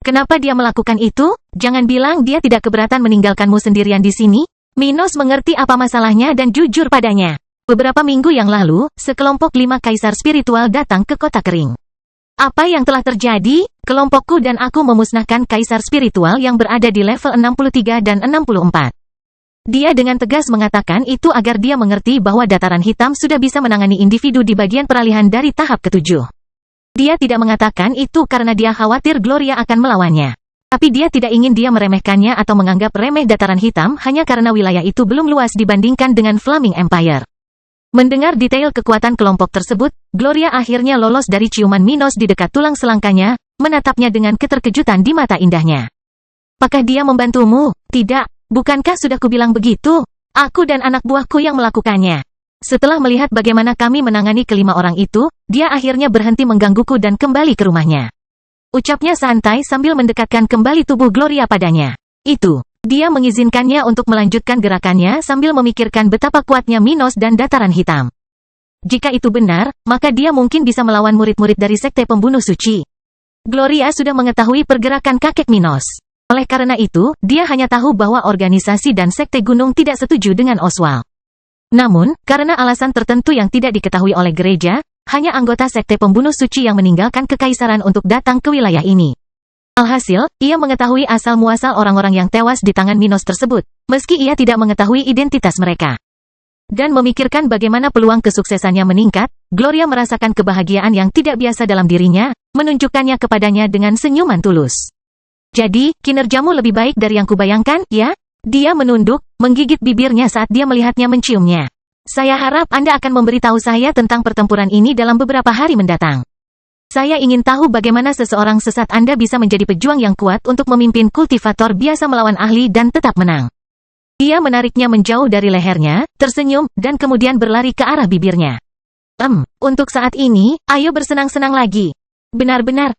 Kenapa dia melakukan itu? Jangan bilang dia tidak keberatan meninggalkanmu sendirian di sini. Minos mengerti apa masalahnya dan jujur padanya. Beberapa minggu yang lalu, sekelompok 5 kaisar spiritual datang ke kota kering. Apa yang telah terjadi? Kelompokku dan aku memusnahkan kaisar spiritual yang berada di level 63 dan 64. Dia dengan tegas mengatakan itu agar dia mengerti bahwa dataran hitam sudah bisa menangani individu di bagian peralihan dari tahap ke-7. Dia tidak mengatakan itu karena dia khawatir Gloria akan melawannya. Tapi dia tidak ingin dia meremehkannya atau menganggap remeh dataran hitam hanya karena wilayah itu belum luas dibandingkan dengan Flaming Empire. Mendengar detail kekuatan kelompok tersebut, Gloria akhirnya lolos dari ciuman Minos di dekat tulang selangkanya, menatapnya dengan keterkejutan di mata indahnya. Apakah dia membantumu? Tidak, bukankah sudah kubilang begitu? Aku dan anak buahku yang melakukannya. Setelah melihat bagaimana kami menangani kelima orang itu, dia akhirnya berhenti menggangguku dan kembali ke rumahnya. Ucapnya santai sambil mendekatkan kembali tubuh Gloria padanya. Itu, dia mengizinkannya untuk melanjutkan gerakannya sambil memikirkan betapa kuatnya Minos dan dataran hitam. Jika itu benar, maka dia mungkin bisa melawan murid-murid dari sekte pembunuh suci. Gloria sudah mengetahui pergerakan kakek Minos. Oleh karena itu, dia hanya tahu bahwa organisasi dan sekte gunung tidak setuju dengan Oswald. Namun, karena alasan tertentu yang tidak diketahui oleh gereja, hanya anggota sekte pembunuh suci yang meninggalkan kekaisaran untuk datang ke wilayah ini. Alhasil, ia mengetahui asal-muasal orang-orang yang tewas di tangan Minos tersebut, meski ia tidak mengetahui identitas mereka. Dan memikirkan bagaimana peluang kesuksesannya meningkat, Gloria merasakan kebahagiaan yang tidak biasa dalam dirinya, menunjukkannya kepadanya dengan senyuman tulus. Jadi, kinerjamu lebih baik dari yang kubayangkan, ya? Dia menunduk, menggigit bibirnya saat dia melihatnya menciumnya. Saya harap Anda akan memberitahu saya tentang pertempuran ini dalam beberapa hari mendatang. Saya ingin tahu bagaimana seseorang sesat Anda bisa menjadi pejuang yang kuat untuk memimpin kultivator biasa melawan ahli dan tetap menang. Dia menariknya menjauh dari lehernya, tersenyum, dan kemudian berlari ke arah bibirnya. Untuk saat ini, ayo bersenang-senang lagi. Benar-benar,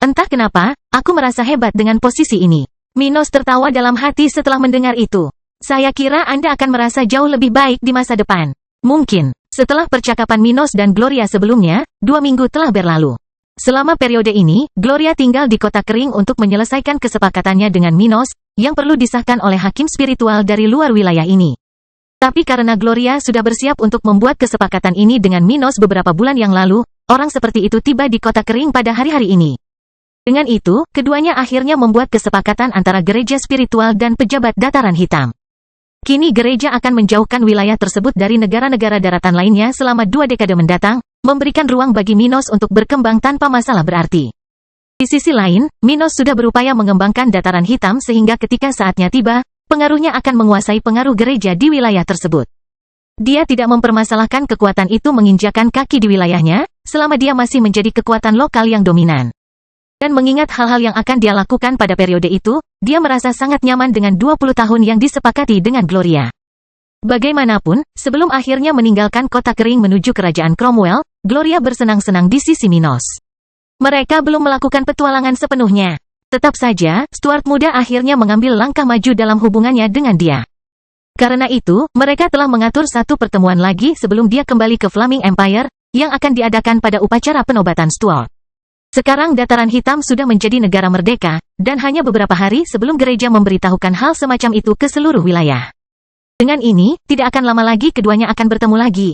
entah kenapa, aku merasa hebat dengan posisi ini. Minos tertawa dalam hati setelah mendengar itu. Saya kira Anda akan merasa jauh lebih baik di masa depan. Mungkin, setelah percakapan Minos dan Gloria sebelumnya, 2 minggu telah berlalu. Selama periode ini, Gloria tinggal di kota kering untuk menyelesaikan kesepakatannya dengan Minos, yang perlu disahkan oleh hakim spiritual dari luar wilayah ini. Tapi karena Gloria sudah bersiap untuk membuat kesepakatan ini dengan Minos beberapa bulan yang lalu, orang seperti itu tiba di kota kering pada hari-hari ini. Dengan itu, keduanya akhirnya membuat kesepakatan antara gereja spiritual dan pejabat dataran hitam. Kini gereja akan menjauhkan wilayah tersebut dari negara-negara daratan lainnya selama 2 dekade mendatang, memberikan ruang bagi Minos untuk berkembang tanpa masalah berarti. Di sisi lain, Minos sudah berupaya mengembangkan dataran hitam sehingga ketika saatnya tiba, pengaruhnya akan menguasai pengaruh gereja di wilayah tersebut. Dia tidak mempermasalahkan kekuatan itu menginjakan kaki di wilayahnya, selama dia masih menjadi kekuatan lokal yang dominan. Dan mengingat hal-hal yang akan dia lakukan pada periode itu, dia merasa sangat nyaman dengan 20 tahun yang disepakati dengan Gloria. Bagaimanapun, sebelum akhirnya meninggalkan kota kering menuju kerajaan Cromwell, Gloria bersenang-senang di sisi Minos. Mereka belum melakukan petualangan sepenuhnya. Tetap saja, Stuart muda akhirnya mengambil langkah maju dalam hubungannya dengan dia. Karena itu, mereka telah mengatur satu pertemuan lagi sebelum dia kembali ke Flaming Empire, yang akan diadakan pada upacara penobatan Stuart. Sekarang dataran hitam sudah menjadi negara merdeka, dan hanya beberapa hari sebelum gereja memberitahukan hal semacam itu ke seluruh wilayah. Dengan ini, tidak akan lama lagi keduanya akan bertemu lagi.